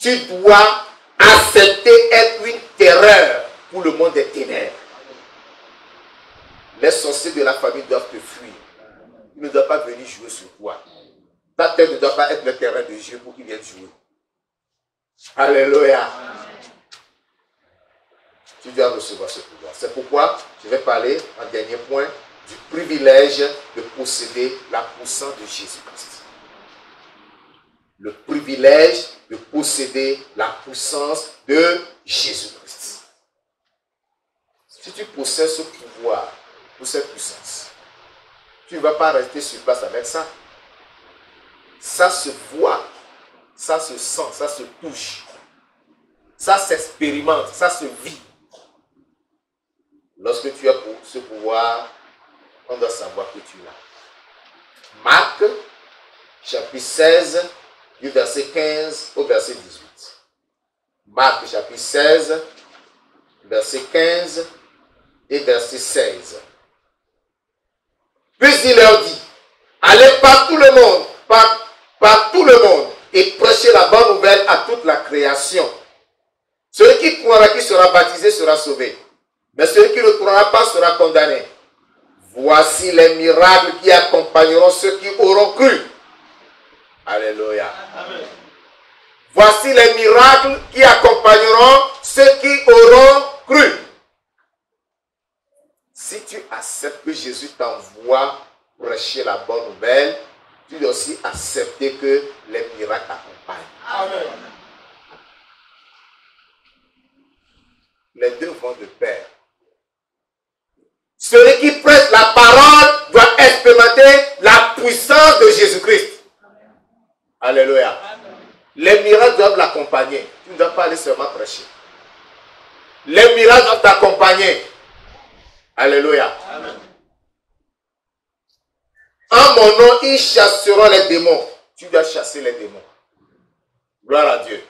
Tu dois accepter être une terreur pour le monde des ténèbres. Les sorciers de la famille doivent te fuir. Ils ne doivent pas venir jouer sur toi. Ta tête ne doit pas être le terrain de Dieu pour qu'ils viennent jouer. Alléluia. Tu dois recevoir ce pouvoir. C'est pourquoi je vais parler, en dernier point, du privilège de posséder la puissance de Jésus-Christ. Le privilège de posséder la puissance de Jésus-Christ. Si tu possèdes ce pouvoir, ou cette puissance, tu ne vas pas rester sur place avec ça. Ça se voit, ça se sent, ça se touche, ça s'expérimente, ça se vit. Lorsque tu as ce pouvoir, on doit savoir que tu l'as. Marc, chapitre 16, du verset 15 au verset 18. Marc, chapitre 16, verset 15 et verset 16. Puis il leur dit, allez par tout le monde, par tout le monde, et prêchez la bonne nouvelle à toute la création. Celui qui croira, qui sera baptisé, sera sauvé. Mais celui qui ne croira pas sera condamné. Voici les miracles qui accompagneront ceux qui auront cru. Alléluia. Amen. Voici les miracles qui accompagneront ceux qui auront cru. Si tu acceptes que Jésus t'envoie prêcher la bonne nouvelle, tu dois aussi accepter que les miracles t'accompagnent. Amen. Les deux vont de pair. Celui qui prêche la parole doit expérimenter la puissance de Jésus-Christ. Alléluia. Amen. Les miracles doivent l'accompagner. Tu ne dois pas aller seulement prêcher. Les miracles doivent t'accompagner. Alléluia. Amen. En mon nom, ils chasseront les démons. Tu dois chasser les démons. Gloire à Dieu.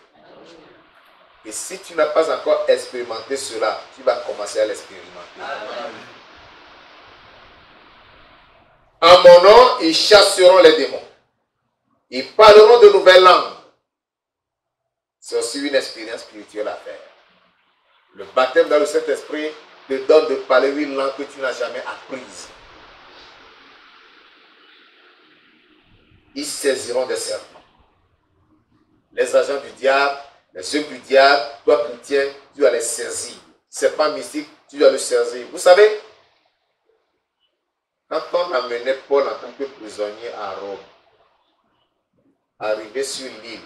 Et si tu n'as pas encore expérimenté cela, tu vas commencer à l'expérimenter. En mon nom, ils chasseront les démons. Ils parleront de nouvelles langues. C'est aussi une expérience spirituelle à faire. Le baptême dans le Saint-Esprit te donne de parler une langue que tu n'as jamais apprise. Ils saisiront des serpents. Les agents du diable, les œuvres du diable, toi chrétien, tu dois les saisir. Serpent mystique, tu dois le saisir. Vous savez, quand on amenait Paul en tant que prisonnier à Rome, arrivé sur l'île,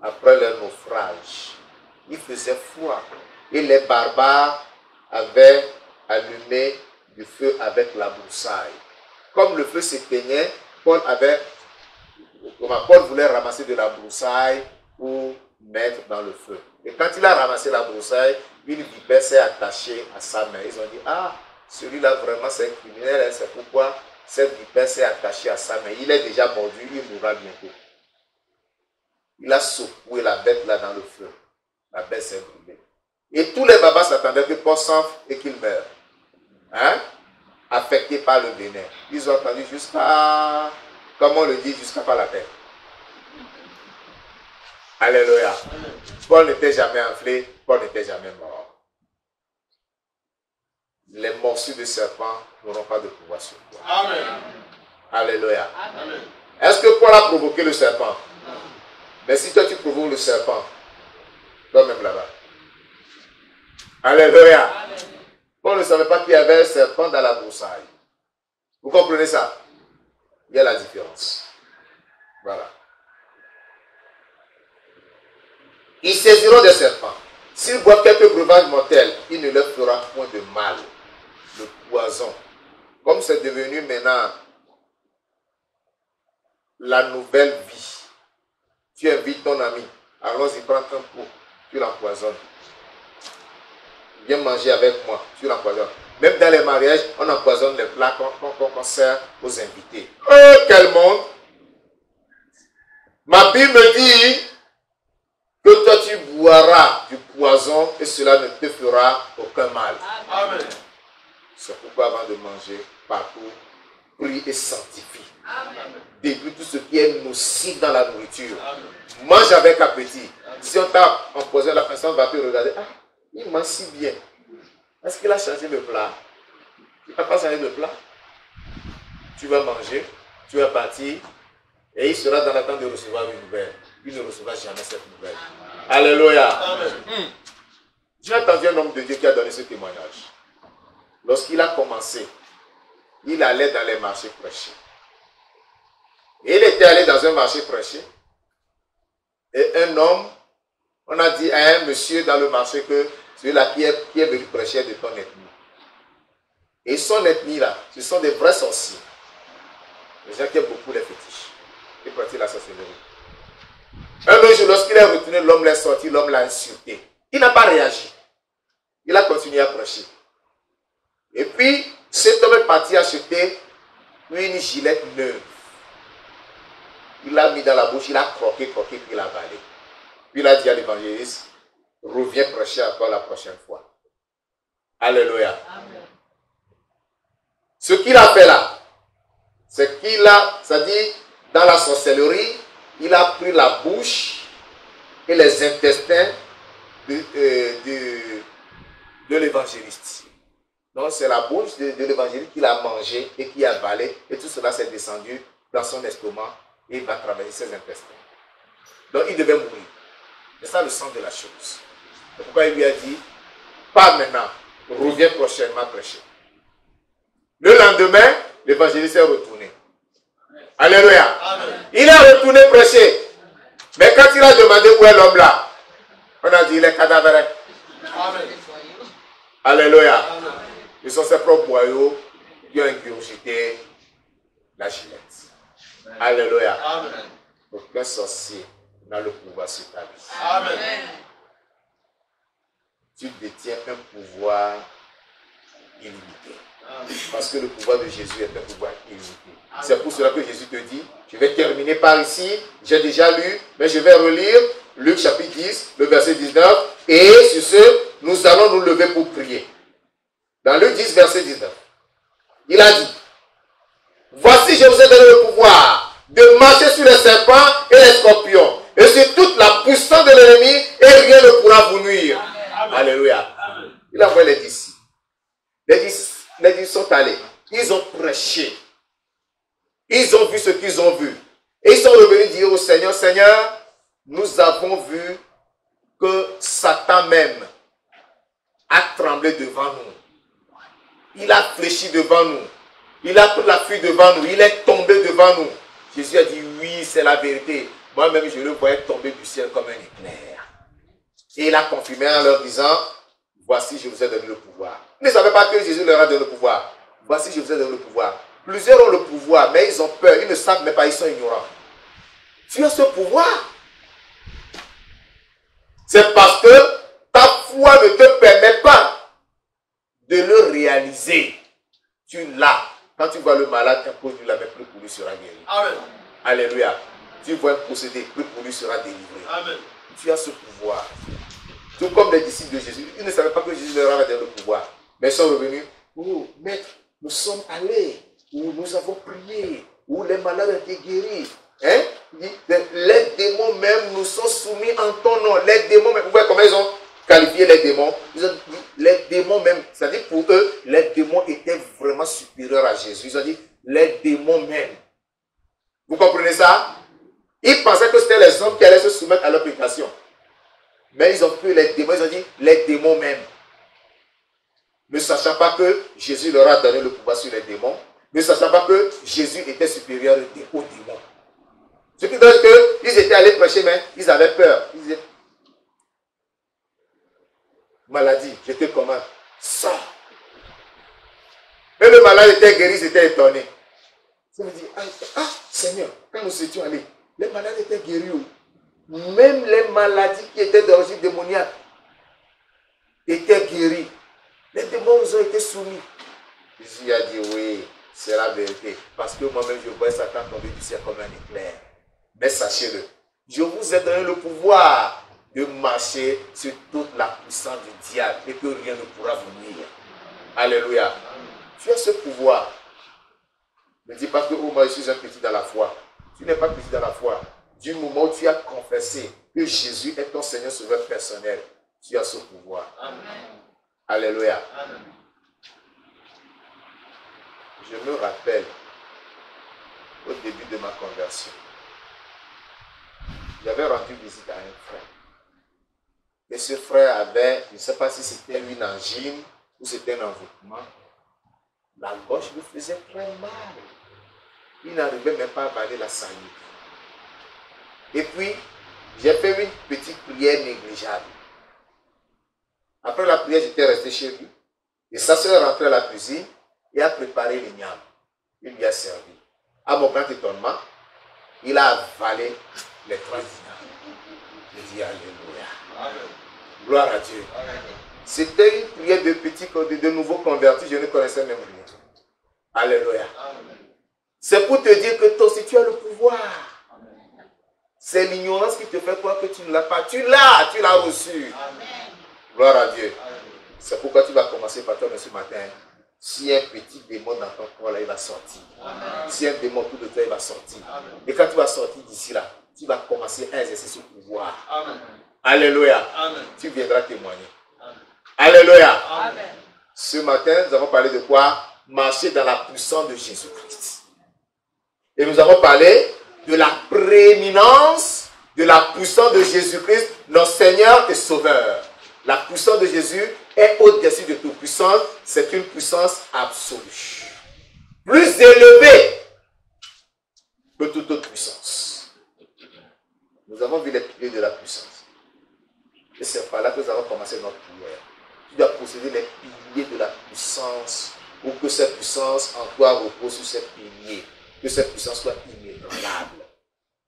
après leur naufrage, il faisait froid. Et les barbares avaient allumé du feu avec la broussaille. Comme le feu s'éteignait, Paul voulait ramasser de la broussaille pour mettre dans le feu. Et quand il a ramassé la broussaille, une vipère s'est attachée à sa main. Ils ont dit, ah, celui-là vraiment c'est un criminel, c'est pourquoi cette vipère s'est attachée à sa main. Il est déjà mordu, il mourra bientôt. Il a secoué la bête là dans le feu. La bête s'est brûlée. Et tous les babas s'attendaient que Paul s'enfle et qu'il meure. Hein? Affectés par le vénin. Ils ont entendu jusqu'à, comme on le dit, jusqu'à pas la tête. Alléluia. Paul n'était jamais enflé, Paul n'était jamais mort. les morsures de serpent n'auront pas de pouvoir sur toi. Amen. Alléluia. Amen. Est-ce que Paul a provoqué le serpent? Mais si toi tu provoques le serpent, toi-même là-bas. Alléluia. Amen. Paul ne savait pas qu'il y avait un serpent dans la broussaille. Vous comprenez ça? Il y a la différence. Voilà. Ils saisiront des serpents. S'ils boivent quelques breuvages mortels, il ne leur fera point de mal. Le poison. Comme c'est devenu maintenant la nouvelle vie. Tu invites ton ami. Allons-y, prends un pot. Tu l'empoisonnes. Viens manger avec moi. Tu l'empoisonnes. Même dans les mariages, on empoisonne les plats qu'on sert aux invités. Oh, quel monde! Ma Bible me dit que toi tu boiras du poison et cela ne te fera aucun mal. Amen. C'est pourquoi avant de manger, partout, prie et sanctifie. Débute tout ce qui est nocif dans la nourriture. Amen. Mange avec appétit. Amen. Si on t'a empoisonné, la personne va te regarder. Ah, il mange si bien. Est-ce qu'il a changé le plat? Il n'a pas changé le plat. Tu vas manger, tu vas partir, et il sera dans l'attente de recevoir une nouvelle. Il ne recevra jamais cette nouvelle. Alléluia. Amen. J'ai entendu un homme de Dieu qui a donné ce témoignage. Lorsqu'il a commencé, il allait dans les marchés prêcher. Et il était allé dans un marché prêcher. Et un homme, on a dit à un monsieur dans le marché que celui-là qui est venu prêcher de ton ethnie. Et son ethnie là, ce sont des vrais sorciers. Les gens qui aiment beaucoup les fétiches. Ils pratiquent la sorcellerie. Un jour, lorsqu'il est retourné, l'homme l'a sorti, l'homme l'a insulté. Il n'a pas réagi. Il a continué à prêcher. Et puis, cet homme est parti acheter une gilette neuve. Il l'a mis dans la bouche, il a croqué, puis il a avalé. Puis il a dit à l'évangéliste, reviens prêcher encore la prochaine fois. Alléluia. Amen. Ce qu'il a fait là, c'est qu'il a, c'est-à-dire, dans la sorcellerie, il a pris la bouche et les intestins de l'évangéliste. Donc c'est la bouche de l'évangéliste qu'il a mangé et qui a avalé, et tout cela s'est descendu dans son estomac et il va traverser ses intestins. Donc il devait mourir. C'est ça le sens de la chose. C'est pourquoi il lui a dit, pas maintenant, reviens prochainement prêcher. Le lendemain, l'évangéliste est retourné. Alléluia. Amen. Il est retourné prêcher. Mais quand il a demandé où est l'homme là, on a dit il est cadavéreux. Amen. Alléluia. Amen. Ils sont ses propres boyaux qui ont ingurgité la gilette. Alléluia. Amen. Aucun sorcier n'a le pouvoir sur ta vie. Amen. Tu détiens un pouvoir illimité. Parce que le pouvoir de Jésus est un pouvoir illimité. C'est pour cela que Jésus te dit, je vais terminer par ici, j'ai déjà lu, mais je vais relire Luc chapitre 10, le verset 19, et sur ce, nous allons nous lever pour prier. Dans Luc 10, verset 19, il a dit, voici je vous ai donné le pouvoir de marcher sur les serpents et les scorpions, et sur toute la puissance de l'ennemi, et rien ne pourra vous nuire. Amen. Alléluia. Amen. Il a envoyé les disciples. Les disciples sont allés, ils ont prêché. Ils ont vu ce qu'ils ont vu. Et ils sont revenus dire au Seigneur, Seigneur, nous avons vu que Satan même a tremblé devant nous. Il a fléchi devant nous. Il a pris la fuite devant nous. Il est tombé devant nous. Jésus a dit, oui, c'est la vérité. Moi-même, je le voyais tomber du ciel comme un éclair. Et il a confirmé en leur disant, voici, je vous ai donné le pouvoir. Ils ne savaient pas que Jésus leur a donné le pouvoir. Voici, je vous ai donné le pouvoir. Plusieurs ont le pouvoir, mais ils ont peur. Ils ne savent même pas, ils sont ignorants. Tu as ce pouvoir. C'est parce que ta foi ne te permet pas de le réaliser. Tu l'as. Quand tu vois le malade, impose-lui la main, plus pour lui sera guéri. Amen. Alléluia. Tu vois un possédé, plus pour lui sera délivré. Amen. Tu as ce pouvoir. Tout comme les disciples de Jésus. Ils ne savaient pas que Jésus leur avait donné le pouvoir. Mais ils sont revenus. Oh, maître, nous sommes allés. Où nous avons prié, où les malades ont été guéris. Les démons même nous sont soumis en ton nom. Les démons même, vous voyez comment ils ont qualifié les démons. Ils ont dit, les démons même, c'est-à-dire pour eux, les démons étaient vraiment supérieurs à Jésus. Ils ont dit, les démons même. Vous comprenez ça? Ils pensaient que c'était les hommes qui allaient se soumettre à leur prédication. Mais ils ont pris les démons, ils ont dit, les démons même. Ne sachant pas que Jésus leur a donné le pouvoir sur les démons, ne sachant pas que Jésus était supérieur aux démons. Ce qui donne qu'ils étaient allés prêcher, mais ils avaient peur. Ils disaient, maladie, j'étais comment? Ça. Et le malade était guéri, ils étaient étonnés. Ça me dit, ah, Seigneur, quand nous étions allés, les malades étaient guéris. Même les maladies qui étaient d'origine démoniaque étaient guéries. Les démons nous ont été soumis. Jésus a dit, oui, c'est la vérité. Parce que moi-même, je vois Satan tomber du ciel comme un éclair. Mais sachez-le, je vous ai donné le pouvoir de marcher sur toute la puissance du diable et que rien ne pourra vous nuire. Alléluia. Tu as ce pouvoir. Ne dis pas que oh, moi je suis un petit dans la foi. Tu n'es pas petit dans la foi. Du moment où tu as confessé que Jésus est ton Seigneur Sauveur personnel, tu as ce pouvoir. Amen. Alléluia. Amen. Je me rappelle au début de ma conversion, j'avais rendu visite à un frère. Et ce frère avait, je ne sais pas si c'était une angine ou c'était un envoûtement. La gauche lui faisait très mal. Il n'arrivait même pas à avaler la salive. Et puis, j'ai fait une petite prière négligeable. Après la prière, j'étais resté chez lui. Et sa soeur est rentrée à la cuisine et a préparé les nyams. Il lui a servi. À mon grand étonnement, il a avalé les 3 dinars. Je dis Alléluia. Amen. Gloire à Dieu. C'était une prière de petits, de nouveaux convertis. Je ne connaissais même rien. Alléluia. C'est pour te dire que toi aussi tu as le pouvoir. C'est l'ignorance qui te fait croire que tu ne l'as pas. Tu l'as reçu. Amen. Gloire à Dieu. C'est pourquoi tu vas commencer par toi ce matin. Si un petit démon dans ton corps, là, il va sortir. Amen. Si un démon tout de toi, il va sortir. Amen. Et quand tu vas sortir d'ici là, tu vas commencer à exercer ce pouvoir. Amen. Alléluia. Amen. Tu viendras témoigner. Amen. Alléluia. Amen. Ce matin, nous avons parlé de quoi? Marcher dans la puissance de Jésus-Christ. Et nous avons parlé de la prééminence de la puissance de Jésus-Christ, notre Seigneur et Sauveur. La puissance de Jésus est au-dessus de toute puissance. C'est une puissance absolue. Plus élevée que toute autre puissance. Nous avons vu les piliers de la puissance. Et c'est par là que nous avons commencé notre prière. Tu dois posséder les piliers de la puissance pour que cette puissance en toi repose sur ces piliers. Que cette puissance soit inébranlable.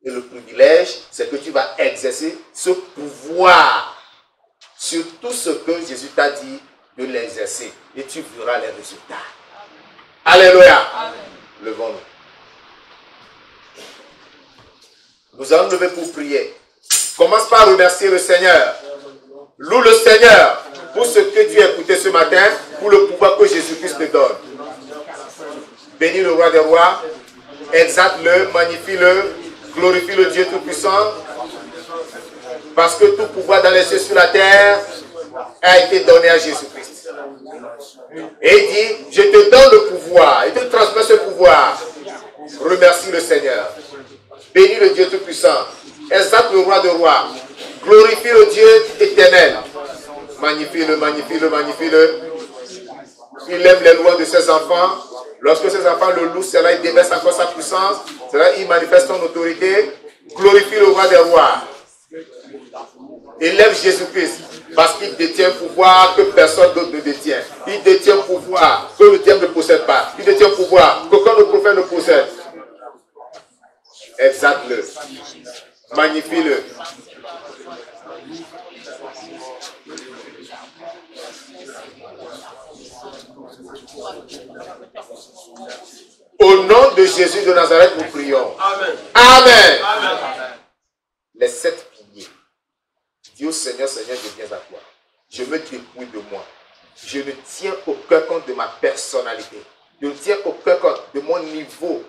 Et le privilège, c'est que tu vas exercer ce pouvoir sur tout ce que Jésus t'a dit de l'exercer. Et tu verras les résultats. Amen. Alléluia. Amen. Levons-nous. Nous allons lever pour prier. Commence par remercier le Seigneur. Loue le Seigneur pour ce que tu as écouté ce matin, pour le pouvoir que Jésus-Christ te donne. Bénis le roi des rois. Exalte-le, magnifie-le, glorifie le Dieu Tout-Puissant, parce que tout pouvoir dans les cieux sur la terre a été donné à Jésus-Christ. Et il dit, je te donne le pouvoir, et te transmets ce pouvoir. Remercie le Seigneur. Bénis le Dieu Tout-Puissant. Exalte le roi de rois. Glorifie le Dieu éternel. Magnifie-le, magnifie-le, magnifie-le. Il aime les lois de ses enfants. Lorsque ses enfants le louent, c'est là il déverse encore sa puissance. C'est là il manifeste son autorité. Glorifie le roi des rois. Élève Jésus-Christ. Parce qu'il détient un pouvoir que personne d'autre ne détient. Il détient un pouvoir que le diable ne possède pas. Il détient un pouvoir qu'aucun autre prophète ne possède. Exalte-le. Magnifie-le. Au nom de Jésus de Nazareth, nous prions. Amen. Amen. Amen. Les 7 piliers. Dis au Seigneur, Seigneur, je viens à toi. Je me dépouille de moi. Je ne tiens aucun compte de ma personnalité. Je ne tiens aucun compte de mon niveau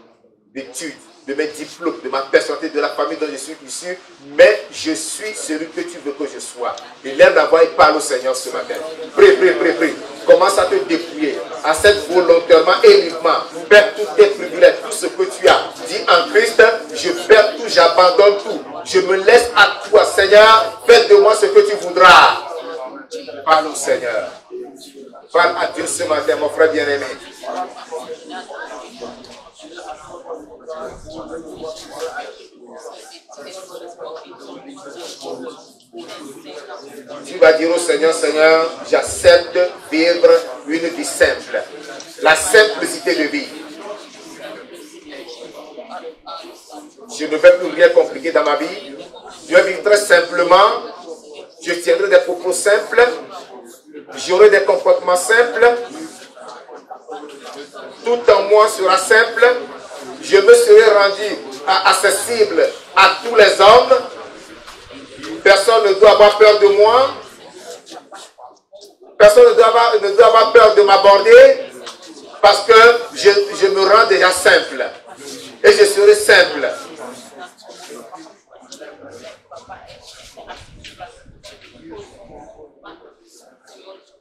d'études. de mes diplômes, de ma personnalité, de la famille dont je suis issu, mais je suis celui que tu veux que je sois. Il lève la voix et parle au Seigneur ce matin. Prie, prie, prie, prie. Commence à te dépouiller, à cette volontairement et librement. Perds tous tes privilèges, tout ce que tu as. Dis en Christ, je perds tout, j'abandonne tout. Je me laisse à toi, Seigneur. Fais de moi ce que tu voudras. Parle au Seigneur. Parle à Dieu ce matin, mon frère bien-aimé. Tu vas dire au Seigneur, Seigneur, j'accepte vivre une vie simple. La simplicité de vie. Je ne vais plus rien compliquer dans ma vie. Je vais vivre très simplement. Je tiendrai des propos simples. J'aurai des comportements simples. Tout en moi sera simple. Je me serai rendu accessible à tous les hommes. Personne ne doit avoir peur de moi. Personne ne doit avoir peur de m'aborder. Parce que je me rends déjà simple. Et je serai simple.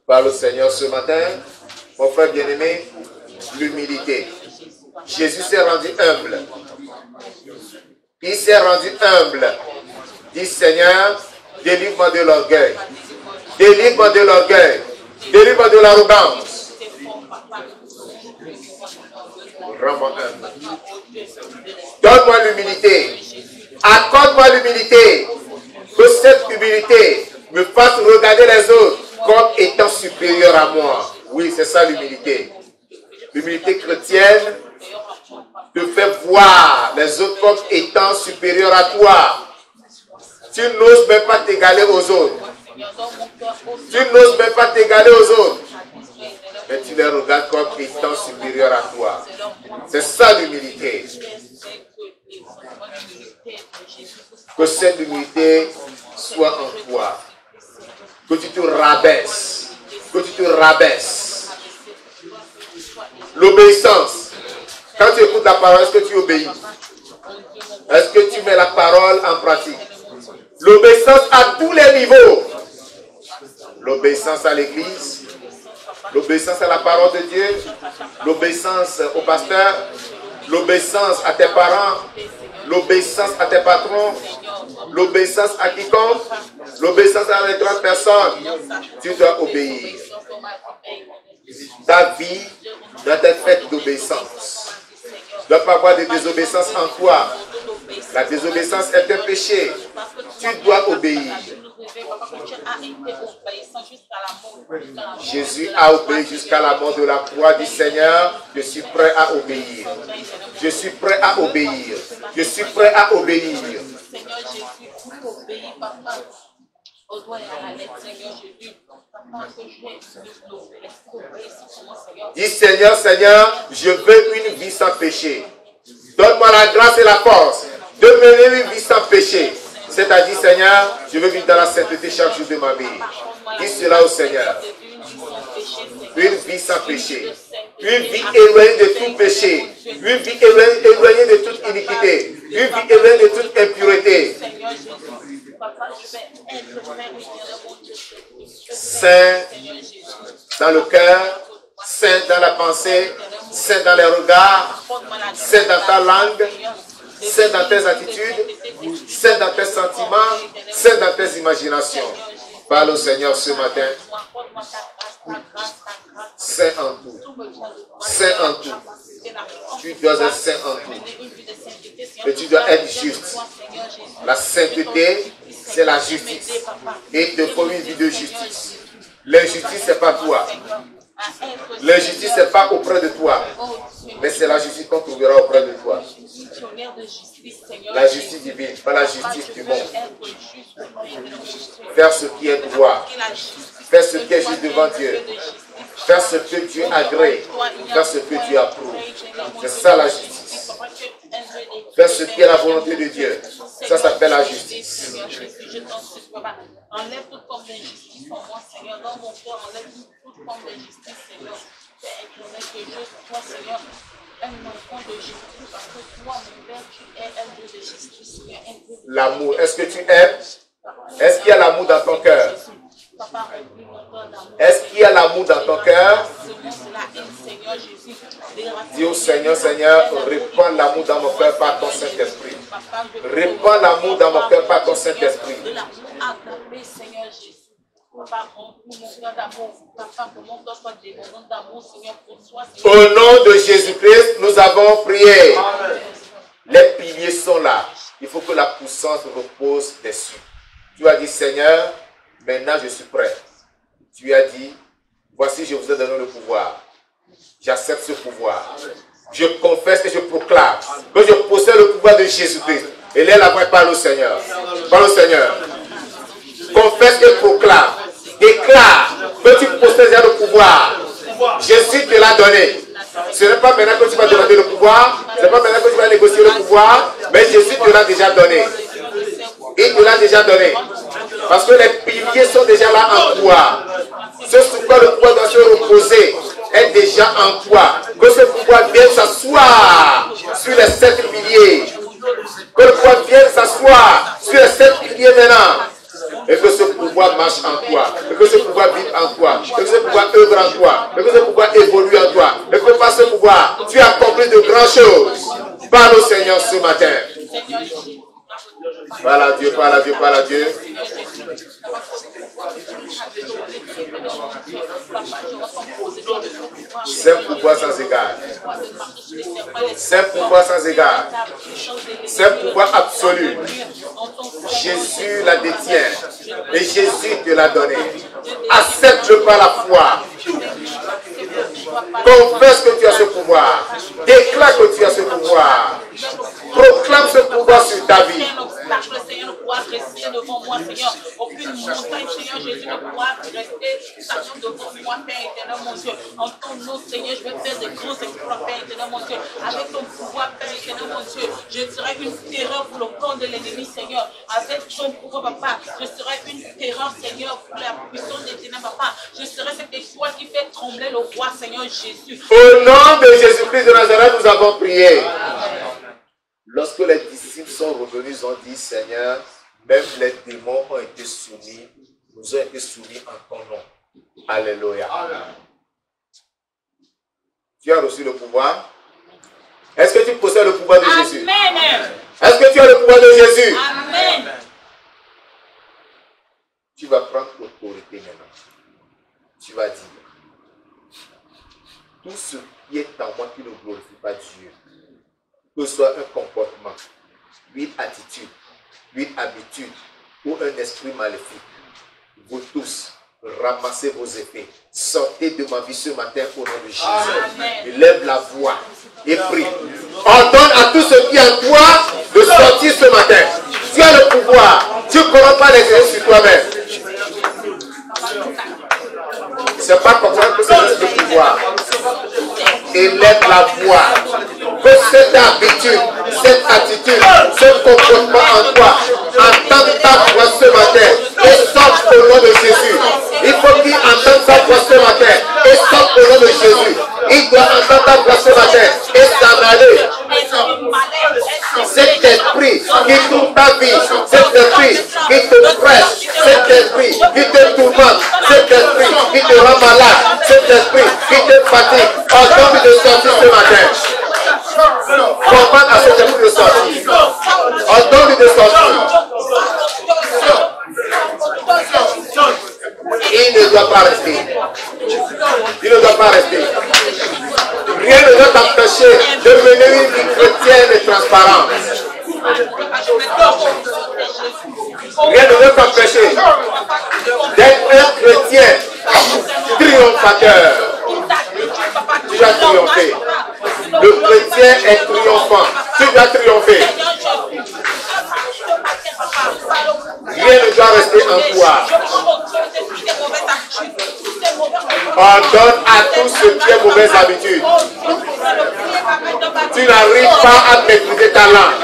Parle au Seigneur ce matin. Mon frère bien-aimé, l'humilité. Jésus s'est rendu humble. Il s'est rendu humble. Dis Seigneur, délivre-moi de l'orgueil. Délivre-moi de l'orgueil. Délivre-moi de l'arrogance. Rends-moi humble. Donne-moi l'humilité. Accorde-moi l'humilité. Que cette humilité me fasse regarder les autres comme étant supérieurs à moi. Oui, c'est ça l'humilité. L'humilité chrétienne te fait voir les autres comme étant supérieurs à toi. Tu n'oses même pas t'égaler aux autres. Tu n'oses même pas t'égaler aux autres. Mais tu les regardes comme étant supérieurs à toi. C'est ça l'humilité. Que cette humilité soit en toi. Que tu te rabaisses. Que tu te rabaisses. L'obéissance. Quand tu écoutes la parole, est-ce que tu obéis? Est-ce que tu mets la parole en pratique? L'obéissance à tous les niveaux. L'obéissance à l'église. L'obéissance à la parole de Dieu. L'obéissance au pasteur. L'obéissance à tes parents. L'obéissance à tes patrons. L'obéissance à quiconque. L'obéissance à les grandes personnes. Tu dois obéir. Ta vie doit être faite d'obéissance. Tu ne dois pas avoir de désobéissance en toi. La désobéissance est un péché. Tu dois obéir. Jésus a obéi jusqu'à la mort de la croix. Dit Seigneur, je suis prêt à obéir. Je suis prêt à obéir. Je suis prêt à obéir. Dis Seigneur, Seigneur, je veux une vie sans péché. Donne-moi la grâce et la force de mener une vie sans péché. C'est-à-dire, Seigneur, je veux vivre dans la sainteté chaque jour de ma vie. Dis cela au Seigneur. Une vie sans péché. Une vie éloignée de tout péché. Une vie éloignée de toute iniquité. Une vie éloignée de toute impureté. Saint dans le cœur, saint dans la pensée, saint dans les regards, saint dans ta langue, saint dans tes attitudes, saint dans tes sentiments, saint dans tes imaginations. Parle au Seigneur ce matin. Saint en tout. Saint en tout. Tu dois être saint en tout. Et tu dois être juste. La sainteté, c'est la justice. Et il te faut une vie de justice. L'injustice, ce n'est pas toi. L'injustice, ce n'est pas auprès de toi. Mais c'est la justice qu'on trouvera auprès de toi. La justice divine, pas la justice du monde. Faire ce qui est droit. Faire ce qui est juste devant Dieu. Faire ce que Dieu agrée. Faire ce que Dieu approuve. C'est ça la justice. Faire ce qui est la volonté de Dieu. Ça s'appelle la justice. Enlève toute forme d'injustice en moi, Seigneur. Dans mon cœur, enlève toute forme d'injustice, Seigneur. Fais incliner que je sois, Seigneur, un enfant de Jésus, parce que toi, mon Père, tu es un Dieu de justice, Seigneur, un Dieu de... L'amour, est-ce que tu aimes? Est-ce qu'il y a l'amour dans ton cœur? Est-ce qu'il y a l'amour dans ton cœur? Dis au Seigneur, Seigneur, répands l'amour dans mon cœur par ton Saint-Esprit. Répands l'amour dans mon cœur par ton Saint-Esprit. Au nom de Jésus-Christ, nous avons prié. Les piliers sont là. Il faut que la puissance repose dessus. Tu as dit, Seigneur, maintenant je suis prêt. Tu as dit, voici, je vous ai donné le pouvoir. J'accepte ce pouvoir. Je confesse et je proclame que je possède le pouvoir de Jésus-Christ. Et là, la voix parle au Seigneur. Parle au Seigneur. Confesse et proclame. Déclare que tu possèdes le pouvoir. Jésus te l'a donné. Ce n'est pas maintenant que tu vas demander le pouvoir. Ce n'est pas maintenant que tu vas négocier le pouvoir. Mais Jésus te l'a déjà donné. Il te l'a déjà donné. Parce que les piliers sont déjà là en toi. Ce sur quoi le pouvoir doit se reposer est déjà en toi. Que ce pouvoir vienne s'asseoir sur les 7 piliers. Que le pouvoir vienne s'asseoir sur les 7 piliers maintenant. Et que ce pouvoir marche en toi. Et que ce pouvoir vive en toi. Et que ce pouvoir œuvre en toi. Et que ce pouvoir évolue en toi. Et que par ce pouvoir, tu accomplis de grandes choses. Parle au Seigneur ce matin. Parle à Dieu, parle à Dieu, parle à Dieu. C'est un pouvoir sans égard. C'est un pouvoir sans égard. C'est un pouvoir absolu. Jésus la détient. Et Jésus te l'a donné. Accepte-le par la foi. Confesse que tu as ce pouvoir. Déclare que tu as ce pouvoir. Proclame ce pouvoir sur ta vie. Le Seigneur ne pourra rester devant moi, Seigneur. Aucune montagne, Seigneur Jésus, ne pourra rester stagnant devant moi, Père éternel, mon Dieu. En ton nom, Seigneur, je vais faire des grands exploits, Père éternel, mon Dieu. Avec ton pouvoir, Père éternel, mon Dieu, je serai une terreur pour le camp de l'ennemi, Seigneur. Avec ton pouvoir, Papa, je serai une terreur, Seigneur, pour la puissance des ténèbres, Papa. Je serai cette étoile qui fait trembler le roi, Seigneur Jésus. Au nom de Jésus-Christ de Nazareth, nous avons prié. Lorsque les disciples sont revenus, ils ont dit, Seigneur, même les démons ont été soumis, nous ont été soumis en ton nom. Alléluia. Tu as reçu le pouvoir? Est-ce que tu possèdes le pouvoir de Jésus? Amen. Est-ce que tu as le pouvoir de Jésus? Amen. Tu vas prendre autorité maintenant. Tu vas dire, tout ce qui est en moi qui ne glorifie pas Dieu, que ce soit un comportement, une attitude, une habitude ou un esprit maléfique, vous tous, ramassez vos épées, sortez de ma vie ce matin au nom de Jésus. Élève la voix et prie. Ordonne à tout ce qui est en toi de sortir ce matin. Tu as le pouvoir. Tu ne connais pas les yeux sur toi-même. C'est pas comme ça que c'est le pouvoir. Élève la voix. Que cette habitude, cette attitude, ce comportement en toi, entende ta voix ce matin et sorte au nom de Jésus. Il faut qu'il entende sa voix ce matin et sorte au nom de Jésus. Il doit entendre ta voix ce matin et s'en aller. Cet esprit qui tourne ta vie, cet esprit qui te presse, cet esprit qui te tourmente, cet esprit qui te rend malade, cet esprit qui te fatigue, ordonne de sortir ce matin. Commande à cet esprit de sortir. Ordonne de sortir. Il ne doit pas rester. Il ne doit pas rester. Rien ne doit t'empêcher de mener une vie chrétienne et transparente. Rien ne doit t'empêcher d'être un chrétien triomphateur. Tu as triomphé. Le chrétien est triomphant. Tu dois triompher. Rien ne doit rester en toi. Ordonne à tout ce qui est mauvaise habitude. Tu n'arrives pas à maîtriser ta langue.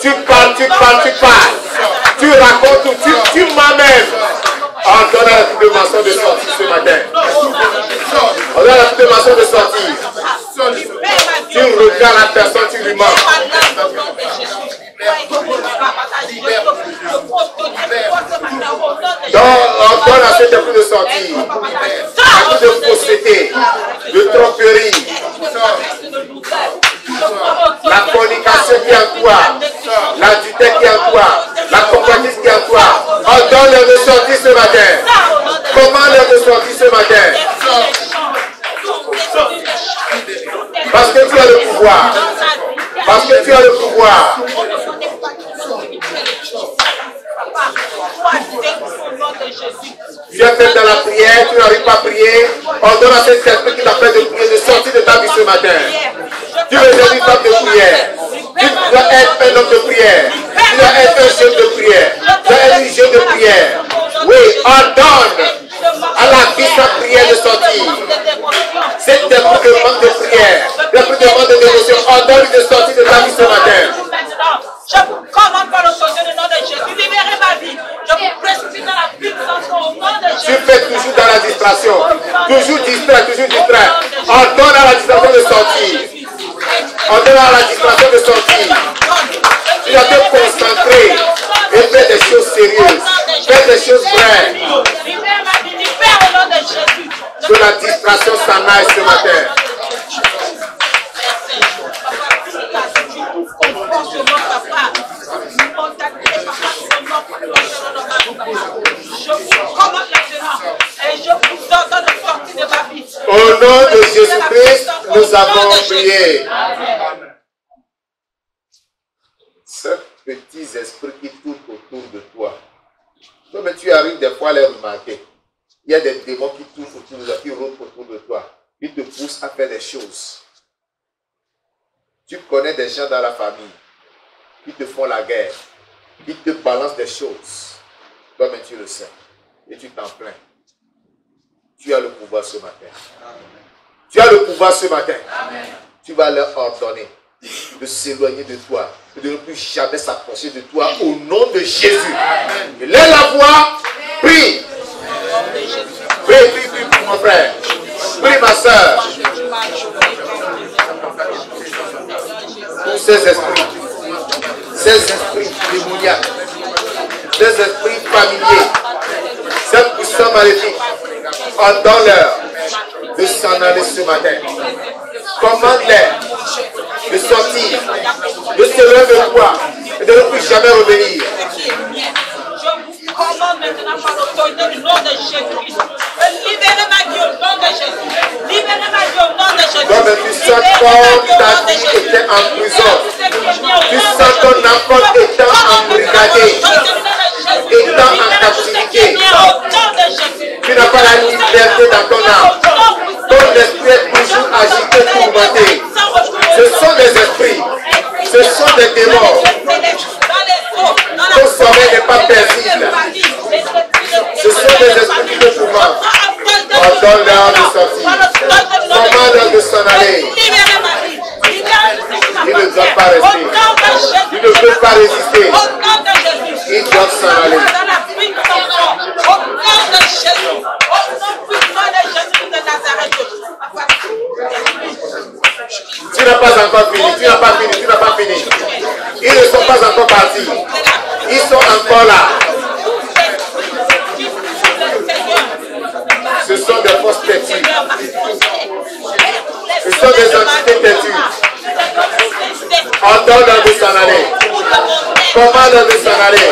Tu parles. Tu racontes tout. Tu m'amènes. Ordonne à la petite dimension de sortir ce matin. Ordonne à la petite dimension de sortir. Tu regardes la personne, tu lui mens. On donne à cet esprit de sortir. À coup de fausseté, de tromperie. La fornication qui est en toi, l'adultère qui est en toi, la convoitise qui est en toi. On donne leur de sortir ce matin. Comment leur de sortir ce matin? Parce que tu as le pouvoir. Parce que tu as le pouvoir. Tu es fait dans la prière, tu n'arrives pas à prier. On donne à cet esprit qui t'appelle de prier, de sortir de ta vie ce matin. Tu veux être une femme de prière. Tu dois être un homme de prière. Tu dois être un jeune de prière. Tu dois être une jeune de prière. Oui, on donne à la vie sans prière de sortir. C'est des demande de prière, des demandes de dévotion. On donne de sortir de ta vie ce matin. Je vous commande par l'autorité du nom de Jésus. Libérez ma vie. Je vous précipite dans la puissance au nom de Jésus. Tu fais toujours dans la distraction. Toujours distrait, toujours distrait. On donne à la distraction de sortir. On donne à la distraction de sortir. Tu dois te concentrer et faire des choses sérieuses. Faire des choses vraies. Libère ma vie. Libère au nom de Jésus. Que la distraction s'en aille ce matin. Au nom de Jésus-Christ, nous avons prié. Ces petits esprits qui tournent autour de toi, comme tu arrives des fois à les remarquer, il y a des démons qui tournent autour de toi, qui rôdent autour de toi. Ils te poussent à faire des choses. Tu connais des gens dans la famille qui te font la guerre, qui te balancent des choses. Toi-même, tu le sais. Et tu t'en plains. Tu as le pouvoir ce matin. Tu as le pouvoir ce matin. Tu vas leur ordonner de s'éloigner de toi et de ne plus jamais s'approcher de toi au nom de Jésus. Et lève la voix, prie. Prie, prie, prie pour mon frère. Prie ma soeur. Tous ces esprits démoniaques, ces esprits familiers, ces puissants maléfiques, ordonne-leur de s'en aller ce matin. Commande-les de sortir, de se lever de toi et de ne plus jamais revenir. Je commande maintenant par l'autorité du nom de Jésus. Libérez ma vie au nom de Jésus. Libérez ma vie au nom de Jésus. Toi, tu sens comme ta vie était en prison. Tu sens ton enfant étant embrigadé, étant en captivité. Tu n'as pas la liberté dans ton âme. Ton esprit est toujours agité, tourmenté. Ce sont des esprits. Ce sont des démons. Ton sommeil n'est pas paisible. Ce sont des esprits qui te tourmentent. Ordonne-leur de sortir. Commande-leur de s'en aller. Ils ne doivent pas rester. Ils ne peuvent pas résister. Ils doivent s'en aller. Tu n'as pas encore fini, tu n'as pas fini, tu n'as pas fini. Ils ne sont pas encore partis. Ils sont encore là. Ce sont des fausses têtues. Ce sont des entités têtues. Ordonne-leur de s'en aller. Commande-leur de s'en aller.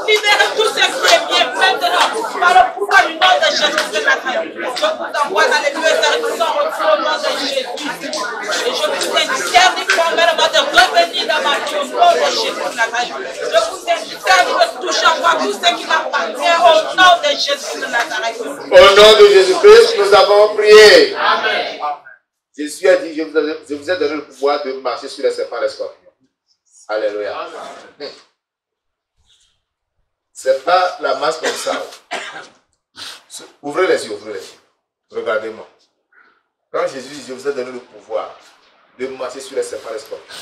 Libérez tout ce qui est bien maintenant par le pouvoir du nom de Jésus de Nazareth. Je vous envoie dans les lieux qui sont au nom de Jésus. Et je vous interdis formellement de revenir dans ma vie au nom de Jésus de Nazareth. Je vous interdis de toucher encore tout ce qui m'appartient au nom de Jésus de Nazareth. Au nom de Jésus-Christ, nous avons prié. Amen. Jésus a dit, je vous ai donné le pouvoir de marcher sur les serpents et les scorpions. Alléluia. Ce n'est pas la masse comme ça. Ouvrez les yeux, ouvrez les yeux. Regardez-moi. Quand Jésus dit, je vous ai donné le pouvoir de marcher sur les serpents et les scorpions.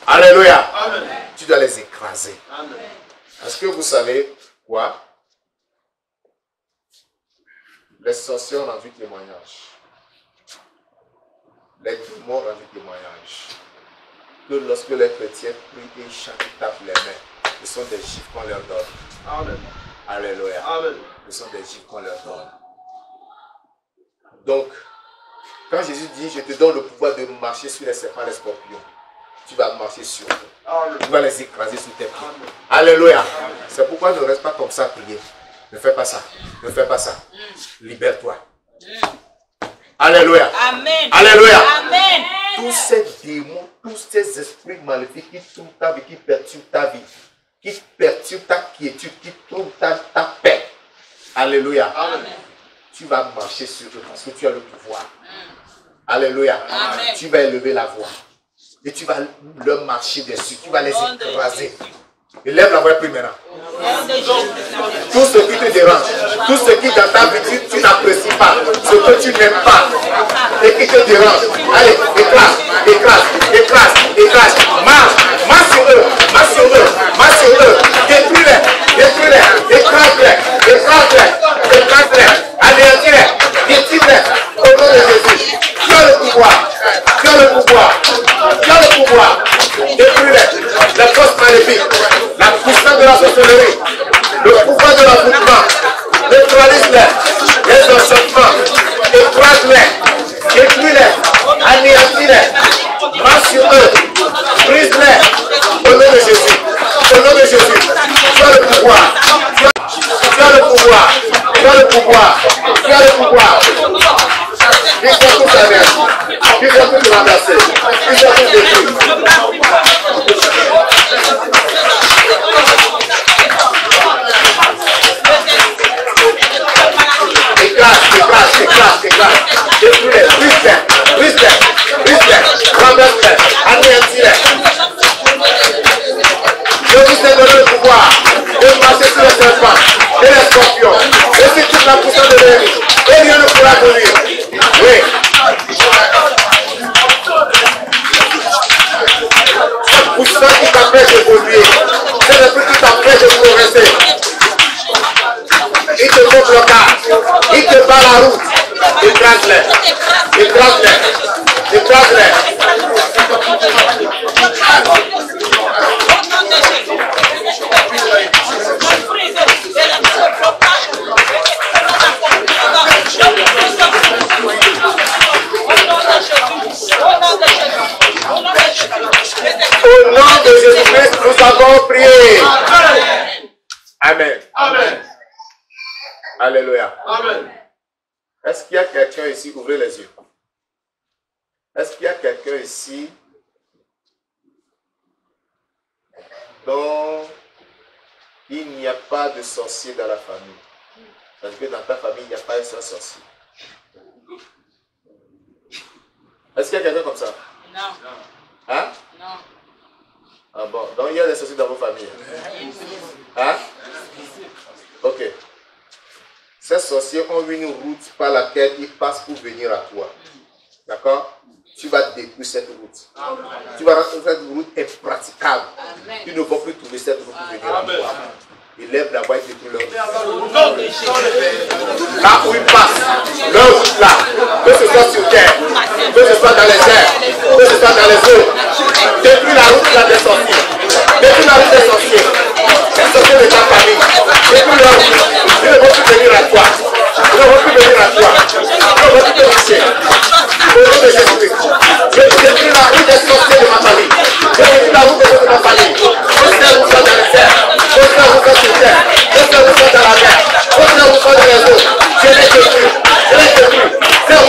Alléluia. Amen. Tu dois les écraser. Est-ce que vous savez quoi? Les sorciers ont rendu témoignage. Les démons ont rendu témoignage. Que lorsque les chrétiens prient et chantent et tapent les mains, ce sont des chiffres qu'on leur donne. Amen. Alléluia. Amen. Ce sont des chiffres qu'on leur donne. Donc, quand Jésus dit, je te donne le pouvoir de marcher sur les serpents et les scorpions, tu vas marcher sur eux. Tu vas les écraser sous tes pieds. Alléluia. C'est pourquoi ne reste pas comme ça à prier. Ne fais pas ça. Ne fais pas ça. Libère-toi. Alléluia. Amen. Alléluia. Amen. Tous ces démons, tous ces esprits maléfiques qui trouvent ta vie, qui perturbent ta vie, qui perturbent ta quiétude, qui trouvent ta paix. Alléluia. Amen. Tu vas marcher sur eux parce que tu as le pouvoir. Alléluia. Amen. Tu vas élever la voix. Et tu vas leur marcher dessus. Tu vas les écraser. Élève la voix plus maintenant. Tout ce qui te dérange, tout ce qui dans ta vie tu n'apprécies pas, ce que tu n'aimes pas et qui te dérange. Allez, écrase, écrase, écrase, écrase. Marche sur eux, marche sur eux, marche sur eux. Détruis-les, détruis-les, écrase-les, écrase-les, écrase-les, anéantis-les, détruis-les. Au nom de Jésus, tu as le pouvoir, tu as le pouvoir, tu as le pouvoir. Détruis-les, les forces maléfiques, la puissance de la sorcellerie, le pouvoir de l'envoûtement, neutralise-les, les enchantements, écrase-les, détruis-les, anéantis-les, marche sur eux, brise-les, au nom de Jésus, au nom de Jésus, tu as le pouvoir, tu as le pouvoir, tu as le pouvoir, tu as le pouvoir. Dis-toi tout ta mère, dis-toi tout renverser, dis-toi tout détruire. Écrase, écrase, écrase. Détruis-les, brise-les, brise-les, brise-les, renverse-les, anéantis-les. Je vous ai donné le pouvoir de marcher sur les serpents et les scorpions. Et sur toute la puissance de l'ennemi. Et rien ne pourra venir. Oui. Cette puissance qui t'empêche d'évoluer, c'est le truc qui t'empêche de progresser. Il te fait blocage, il te bat la route. Écrase-les, écrase-les, écrase-les. Au nom de Jésus-Christ, nous avons prié. Amen. Amen. Alléluia. Amen. Est-ce qu'il y a quelqu'un ici? Ouvrez les yeux. Est-ce qu'il y a quelqu'un ici dont il n'y a pas de sorcier dans la famille? Parce que dans ta famille, il n'y a pas un seul sorcier. Est-ce qu'il y a quelqu'un comme ça? Non. Hein? Non. Ah bon, donc il y a des sorciers dans vos familles. Hein? Ok. Ces sorciers ont une route par laquelle ils passent pour venir à toi. D'accord? Tu vas détruire cette route. Tu vas rendre cette route impraticable. Tu ne vas plus trouver cette route pour venir à toi. Élève la voix et détruis leur route. Là où ils passent, leur route là, que ce soit sur terre, que ce soit dans les airs, que ce soit dans les eaux, détruis la route là des sorciers. Détruis la route des sorciers. Les sorciers de ta famille. Détruis leur route. Ils ne vont plus venir à toi. Ils ne vont plus venir à toi. Ils ne vont plus te toucher. Au nom de Jésus-Christ. Je détruis la route des sorciers de ma famille. Je détruis la route de ma famille. Je sais où sont dans les airs. Je sais où sont sur terre. Je sais où sont dans la mer. Je sais où sont dans les eaux. Je les détruis. Je les détruis. C'est au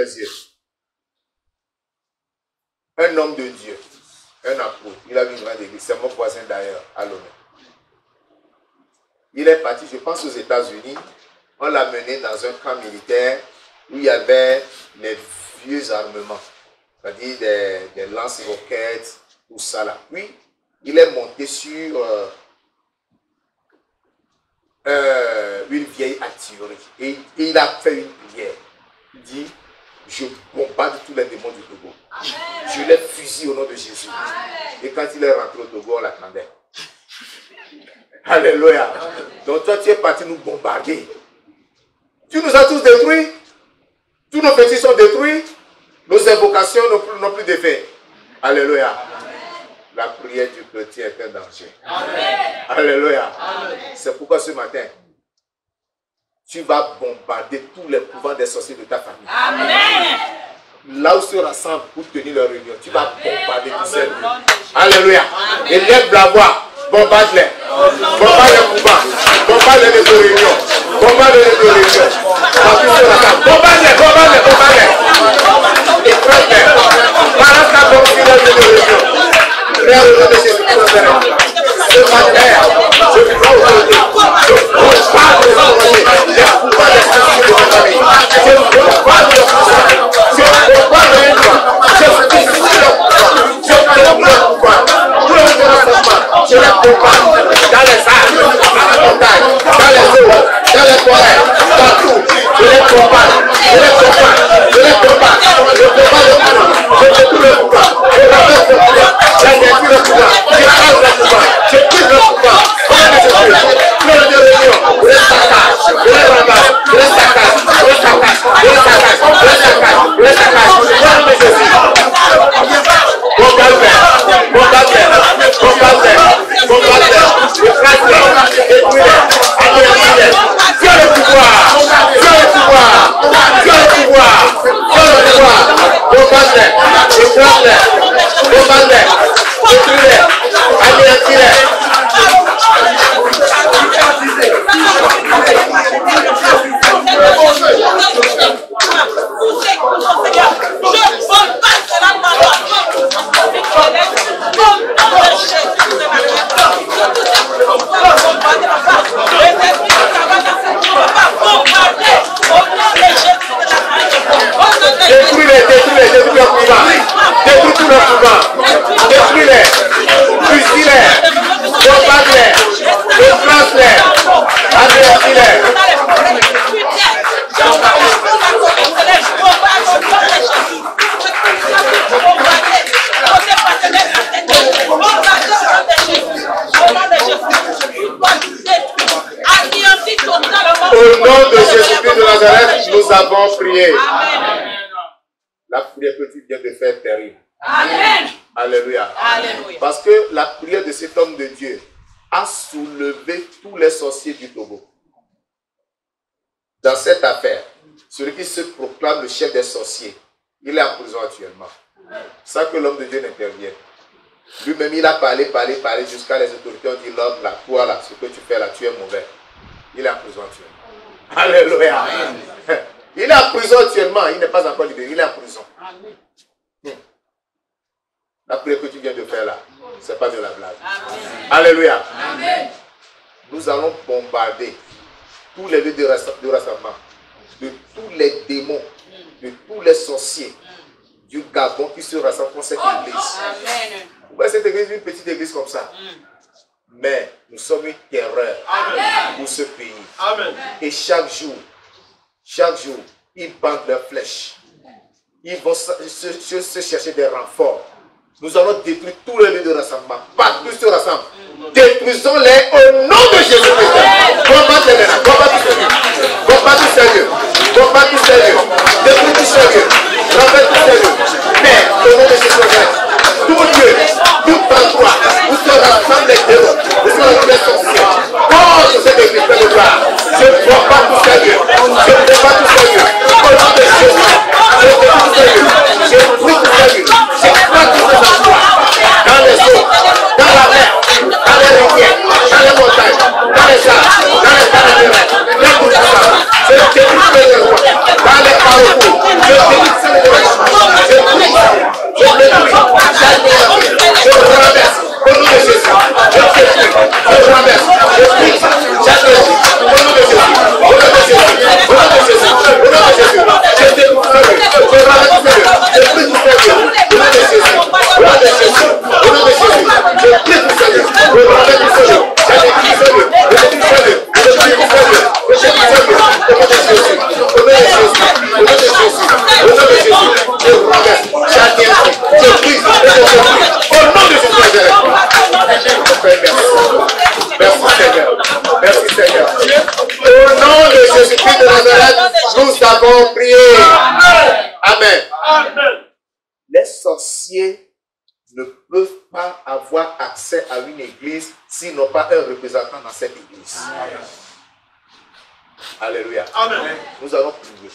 les yeux. Un homme de Dieu, un apôtre, il a vu une grande église, c'est mon voisin d'ailleurs, à Lomé. Il est parti, je pense, aux États-Unis. On l'a mené dans un camp militaire où il y avait les vieux armements, c'est-à-dire des lance-roquettes, tout ça là. Puis, il est monté sur une vieille artillerie et il a fait une prière. Il dit, je bombarde tous les démons du Togo. Amen. Je les fusille au nom de Jésus. Amen. Et quand il est rentré au Togo, on l'attendait. Alléluia. Donc toi, tu es parti nous bombarder. Tu nous as tous détruits. Tous nos petits sont détruits. Nos invocations n'ont plus d'effet. Alléluia. Amen. La prière du chrétien est un danger. Amen. Alléluia. C'est pourquoi ce matin, tu vas bombarder tous les pouvoirs des sorciers de ta famille. Amen. Là où se rassemblent pour tenir leur réunion, tu vas bombarder tous ces lieux. Alléluia. Et lève la voix. Bombarde-les. Bombarde les pouvoirs. Bombarde les réunions. Bombarde les réunions. Bombarde-les, bombarde-les, bombarde-les. Écrase-les. Balance ta bombe sur les réunions. Frère, au nom de Jésus, ce matin, je prends autorité. Je bombarde les sorciers. Les pouvoirs des sorciers de ta famille. Je bombarde les pouvoirs. Je bombarde les pouvoirs. Je fusille les pouvoirs. Je bombarde les pouvoirs. Je les bombarde dans les arbres, dans la montagne, dans les eaux, dans les forêts, partout. Je les bombarde, je les bombarde, je les bombarde, je bombarde le pouvoir, je détruis le pouvoir, je renverse le pouvoir, je détruis le pouvoir, je rase le pouvoir, je tue le pouvoir. Comment je tue? Plein de réunions, je les saccage, je les ramasse, je les saccage, je les saccage, je les saccage, je les saccage, je les saccage. Au nom de Jésus. Bombarde-les, bombarde-les, bombarde-les, bombarde-les, écrase-les, détruis-les, anéantis-les. Tu as le pouvoir, tu as le pouvoir, tu as le pouvoir, tu as le pouvoir. Bombarde-les, écrase-les, bombarde-les, détruis-les, anéantis-les. Détruis-les, détruis-les, détruis leur pouvoir. Détruis tout leur pouvoir. Détruis-les, fusille-les, bombarde-les, écrase-les, anéantis-les. Au nom de Jésus-Christ de Nazareth, nous avons prié. Amen. La prière que tu viens de faire est terrible. Amen. Alléluia. Alléluia. Parce que la prière de cet homme de Dieu a soulevé tous les sorciers du Togo. Dans cette affaire, celui qui se proclame le chef des sorciers, il est en prison actuellement. Sans que l'homme de Dieu n'intervienne. Lui-même, il a parlé jusqu'à les autorités ont dit l'homme, là, toi là, ce que tu fais là, tu es mauvais. Il est en prison actuellement. Alléluia. Amen. Il est en prison actuellement. Il n'est pas encore libéré. Il est en prison. Amen. La prière que tu viens de faire là, ce n'est pas de la blague. Amen. Alléluia. Amen. Nous allons bombarder tous les lieux de rassemblement, de tous les démons, de tous les sorciers du Gabon qui se rassemblent pour cette église. Amen. Vous voyez cette église, une petite église comme ça. Mais nous sommes une terreur. Amen. Pour ce pays. Amen. Et chaque jour, ils bandent leurs flèches. Ils vont se chercher des renforts. Nous allons détruire tous les lieux de rassemblement. Partout se rassemblent. Détruisons-les au nom de Jésus-Christ. Combattez-les là. Combattez tous ces lieux. Combattez tous ces lieux. Combattez tous ces lieux. Détruisez tous ces lieux. Renversez tous ces lieux. Mais au nom de Jésus-Christ, tout lieu, tout endroit où se rassemblent les démons, où se rassemblent les sorciers, contre cette église de gloire, je ne vois pas tous ces lieux. Je ne vois pas tous ces lieux. Au nom de Jésus, je ne vois pas tous ces lieux. Je prie tous ces lieux. Je crois tous ces endroits. Dans les eaux, dans la mer, dans les rivières, dans les montagnes, dans les arbres, dans les parapluies, dans tout ça. Je détruis tous les endroits. Dans les carrefours, je détruis Au nom de Jésus de Nazareth. Merci Seigneur. Merci Seigneur. Au nom de Jésus-Christ de Nazareth, nous avons prié. Amen. Les sorciers ne peuvent pas avoir accès à une église s'ils n'ont pas un représentant dans cette église. Alléluia. Amen. Nous allons prier.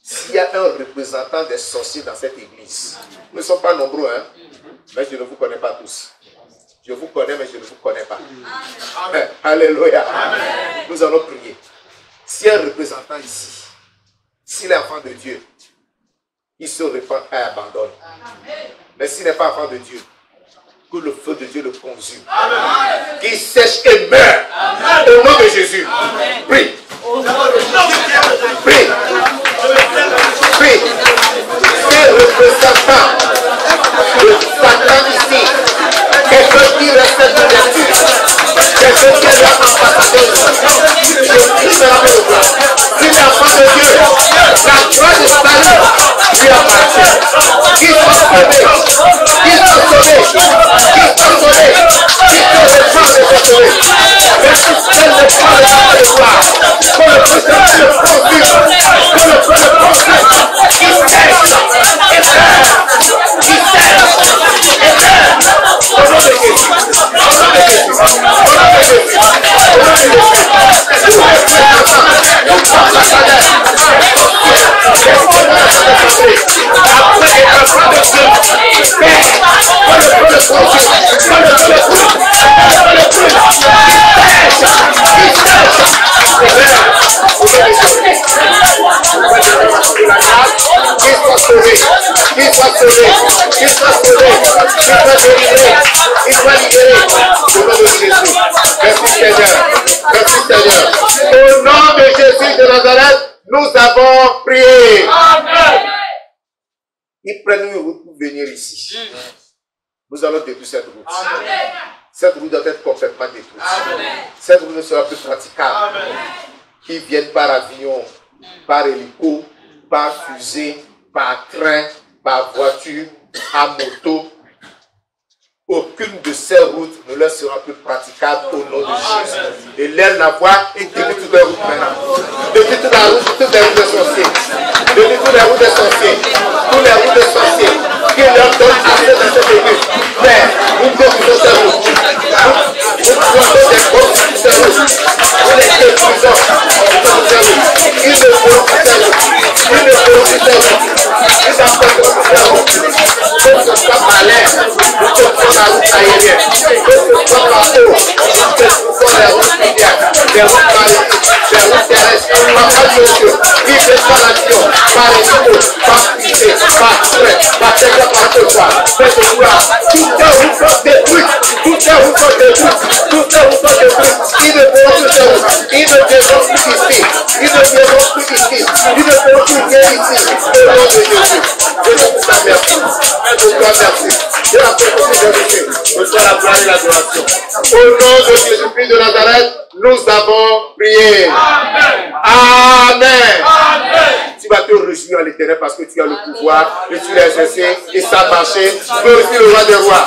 S'il y a un représentant des sorciers dans cette église, nous ne sommes pas nombreux, hein, mais je ne vous connais pas tous. Je vous connais, mais je ne vous connais pas. Amen. Alléluia. Amen. Nous allons prier. S'il y a un représentant ici, s'il est enfant de Dieu, il se repent et abandonne. Amen. Mais s'il n'est pas enfant de Dieu, que le feu de Dieu le consume. Qu'il sèche et meurt. Amen. Au nom de Jésus. Amen. Prie. Prie. Prie. Ces représentants de Satan ici, quelqu'un qui respecte les vertus, quelqu'un qui est leur ambassadeur, je prie de la main de gloire. S'il est enfant de Dieu, la croix de salut lui appartient. Qu'il soit sauvé, qu'il soit sauvé, qu'il soit sauvé, qu'il soit le sang de sauvé. Mais si elle ne prend le sang de gloire, que le feu de Dieu le consume, que le feu le consume, qu'il sèche et meurt, qu'il sèche et meurt. Au nom de Jésus, au nom de Jésus, au nom de Jésus, au nom de Jésus, nous représentons, nous sommes la sagesse, après les enfants de Dieu, Père, que le feu le consume, que le feu le brûle, que le brûle, qu'il soit sauvé, qu'il soit sauvé, qu'il soit sauvé, qu'il soit délivré, qu'il soit libéré. Au nom de Jésus. Merci Seigneur. Merci Seigneur. Au nom de Jésus de Nazareth, nous avons prié. Amen. Ils prennent une route pour venir ici. Nous allons détruire cette route. Amen. Cette route doit être complètement détruite. Amen. Cette route ne sera plus praticable. Amen. Qu'ils viennent par avion, par hélico, par fusée, par train, par voiture, à moto. Aucune de ces routes ne leur sera plus praticable au nom de Jésus. Et l'air la voie et depuis toutes les routes maintenant. Depuis toutes les routes des sorciers. Depuis toutes les routes des sorciers. Toutes les routes des sorciers. Qui leur donnent accès dans cette église. Père, nous détruisons ces routes. Nous prenons des groupes sur ces routes. Nous les détruisons sur ces routes. Ils ne feront plus ces routes. Ils ne feront plus ces routes. Ils n'apporteront plus ces routes. Que ce soit par l'air, que ce soit la route aérienne, que ce soit par eau, que ce soit les routes fluviales, les routes maritimes, les routes terrestres, par aviation, qui fait par l'avion, par hélico, par fusée, par train, par quelque part que ce soit. Faites voir, toutes les routes sont détruites, toutes les routes sont détruites, toutes les routes sont détruites. Ils ne feront plus ces routes, ils ne viendront plus ici, ils ne viendront plus ici, ils ne feront plus venir ici. Au nom de Jésus, je te remercie. Je te remercie. Je la présentation de Dieu. Je sois la gloire et l'adoration. Au nom de Jésus-Christ de Nazareth, nous avons prié. Amen. Amen. Amen. Tu vas te réjouir à l'Éternel parce que tu as le pouvoir et tu l'as exercé et ça a marché. Glorifie le roi des rois.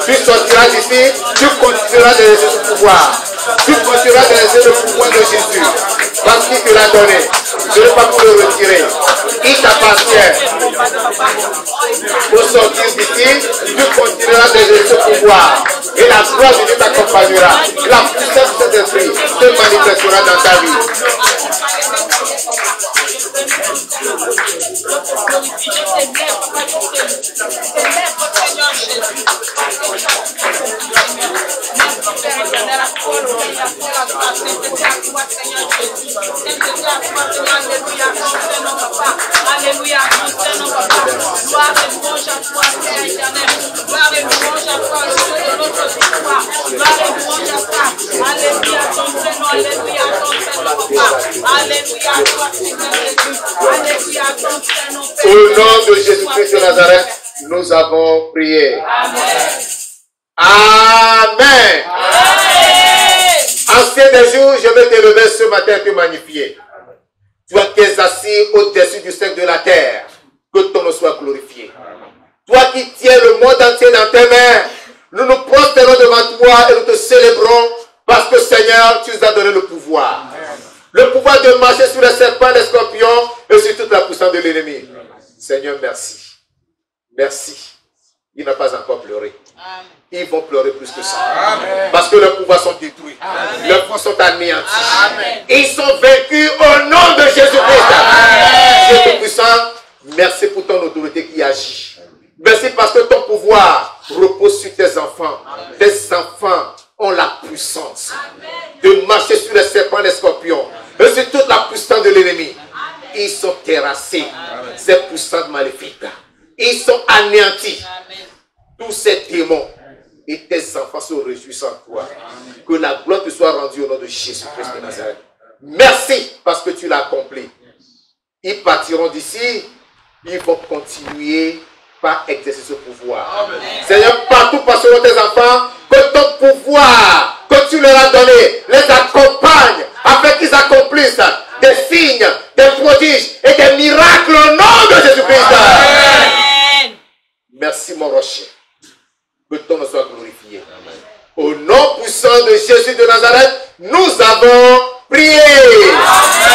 Tu sortiras d'ici, tu continueras d'exercer ce pouvoir. Tu continueras d'exercer le pouvoir de Jésus parce qu'il te l'a donné. Je ne vais pas pour le retirer. Il t'appartient. Pour sortir d'ici, tu continueras d'exercer ce pouvoir. Et la gloire de Dieu t'accompagnera. La puissance de cet esprit te manifestera dans ta vie. Alléluia, gloire et louange à toi, Père éternel. Gloire et louange à toi, le Dieu de notre victoire. Gloire et louange à toi. Alléluia, ton prénom, alléluia, ton prénom, papa. Alléluia, toi, Seigneur Jésus. Alléluia, ton prénom, Père. Au nom de Jésus-Christ de Nazareth, nous avons prié. Amen. Amen. Ancien des jours, je vais te lever ce matin et te magnifier. Toi qui es assis au-dessus du cercle de la terre, que ton nom soit glorifié. Toi qui tiens le monde entier dans tes mains, nous nous prosternons devant toi et nous te célébrons parce que Seigneur, tu nous as donné le pouvoir. Le pouvoir de marcher sur les serpents, les scorpions et sur toute la puissance de l'ennemi. Seigneur, merci. Merci. Il n'a pas encore pleuré. Amen. Ils vont pleurer plus que ça. Amen. Parce que leurs pouvoirs sont détruits. Amen. Leurs forces sont anéanties. Amen. Ils sont vaincus au nom de Jésus-Christ. Dieu Tout-Puissant, merci pour ton autorité qui agit. Merci parce que ton pouvoir repose sur tes enfants. Amen. Tes enfants ont la puissance de marcher sur les serpents, les scorpions, et sur toute la puissance de l'ennemi. Ils sont terrassés, ces puissances maléfiques. Ils sont anéantis. Amen. Tous ces démons et tes enfants se réjouissent en toi. Que la gloire te soit rendue au nom de Jésus-Christ de Nazareth. Merci parce que tu l'as accompli. Ils partiront d'ici. Ils vont continuer par exercer ce pouvoir. Amen. Seigneur, partout passeront tes enfants. Que ton pouvoir que tu leur as donné les accompagne afin qu'ils accomplissent des signes, des prodiges et des miracles au nom de Jésus-Christ. Amen. Merci mon rocher. Que ton nom soit glorifié. Amen. Au nom puissant de Jésus de Nazareth, nous avons prié. Amen.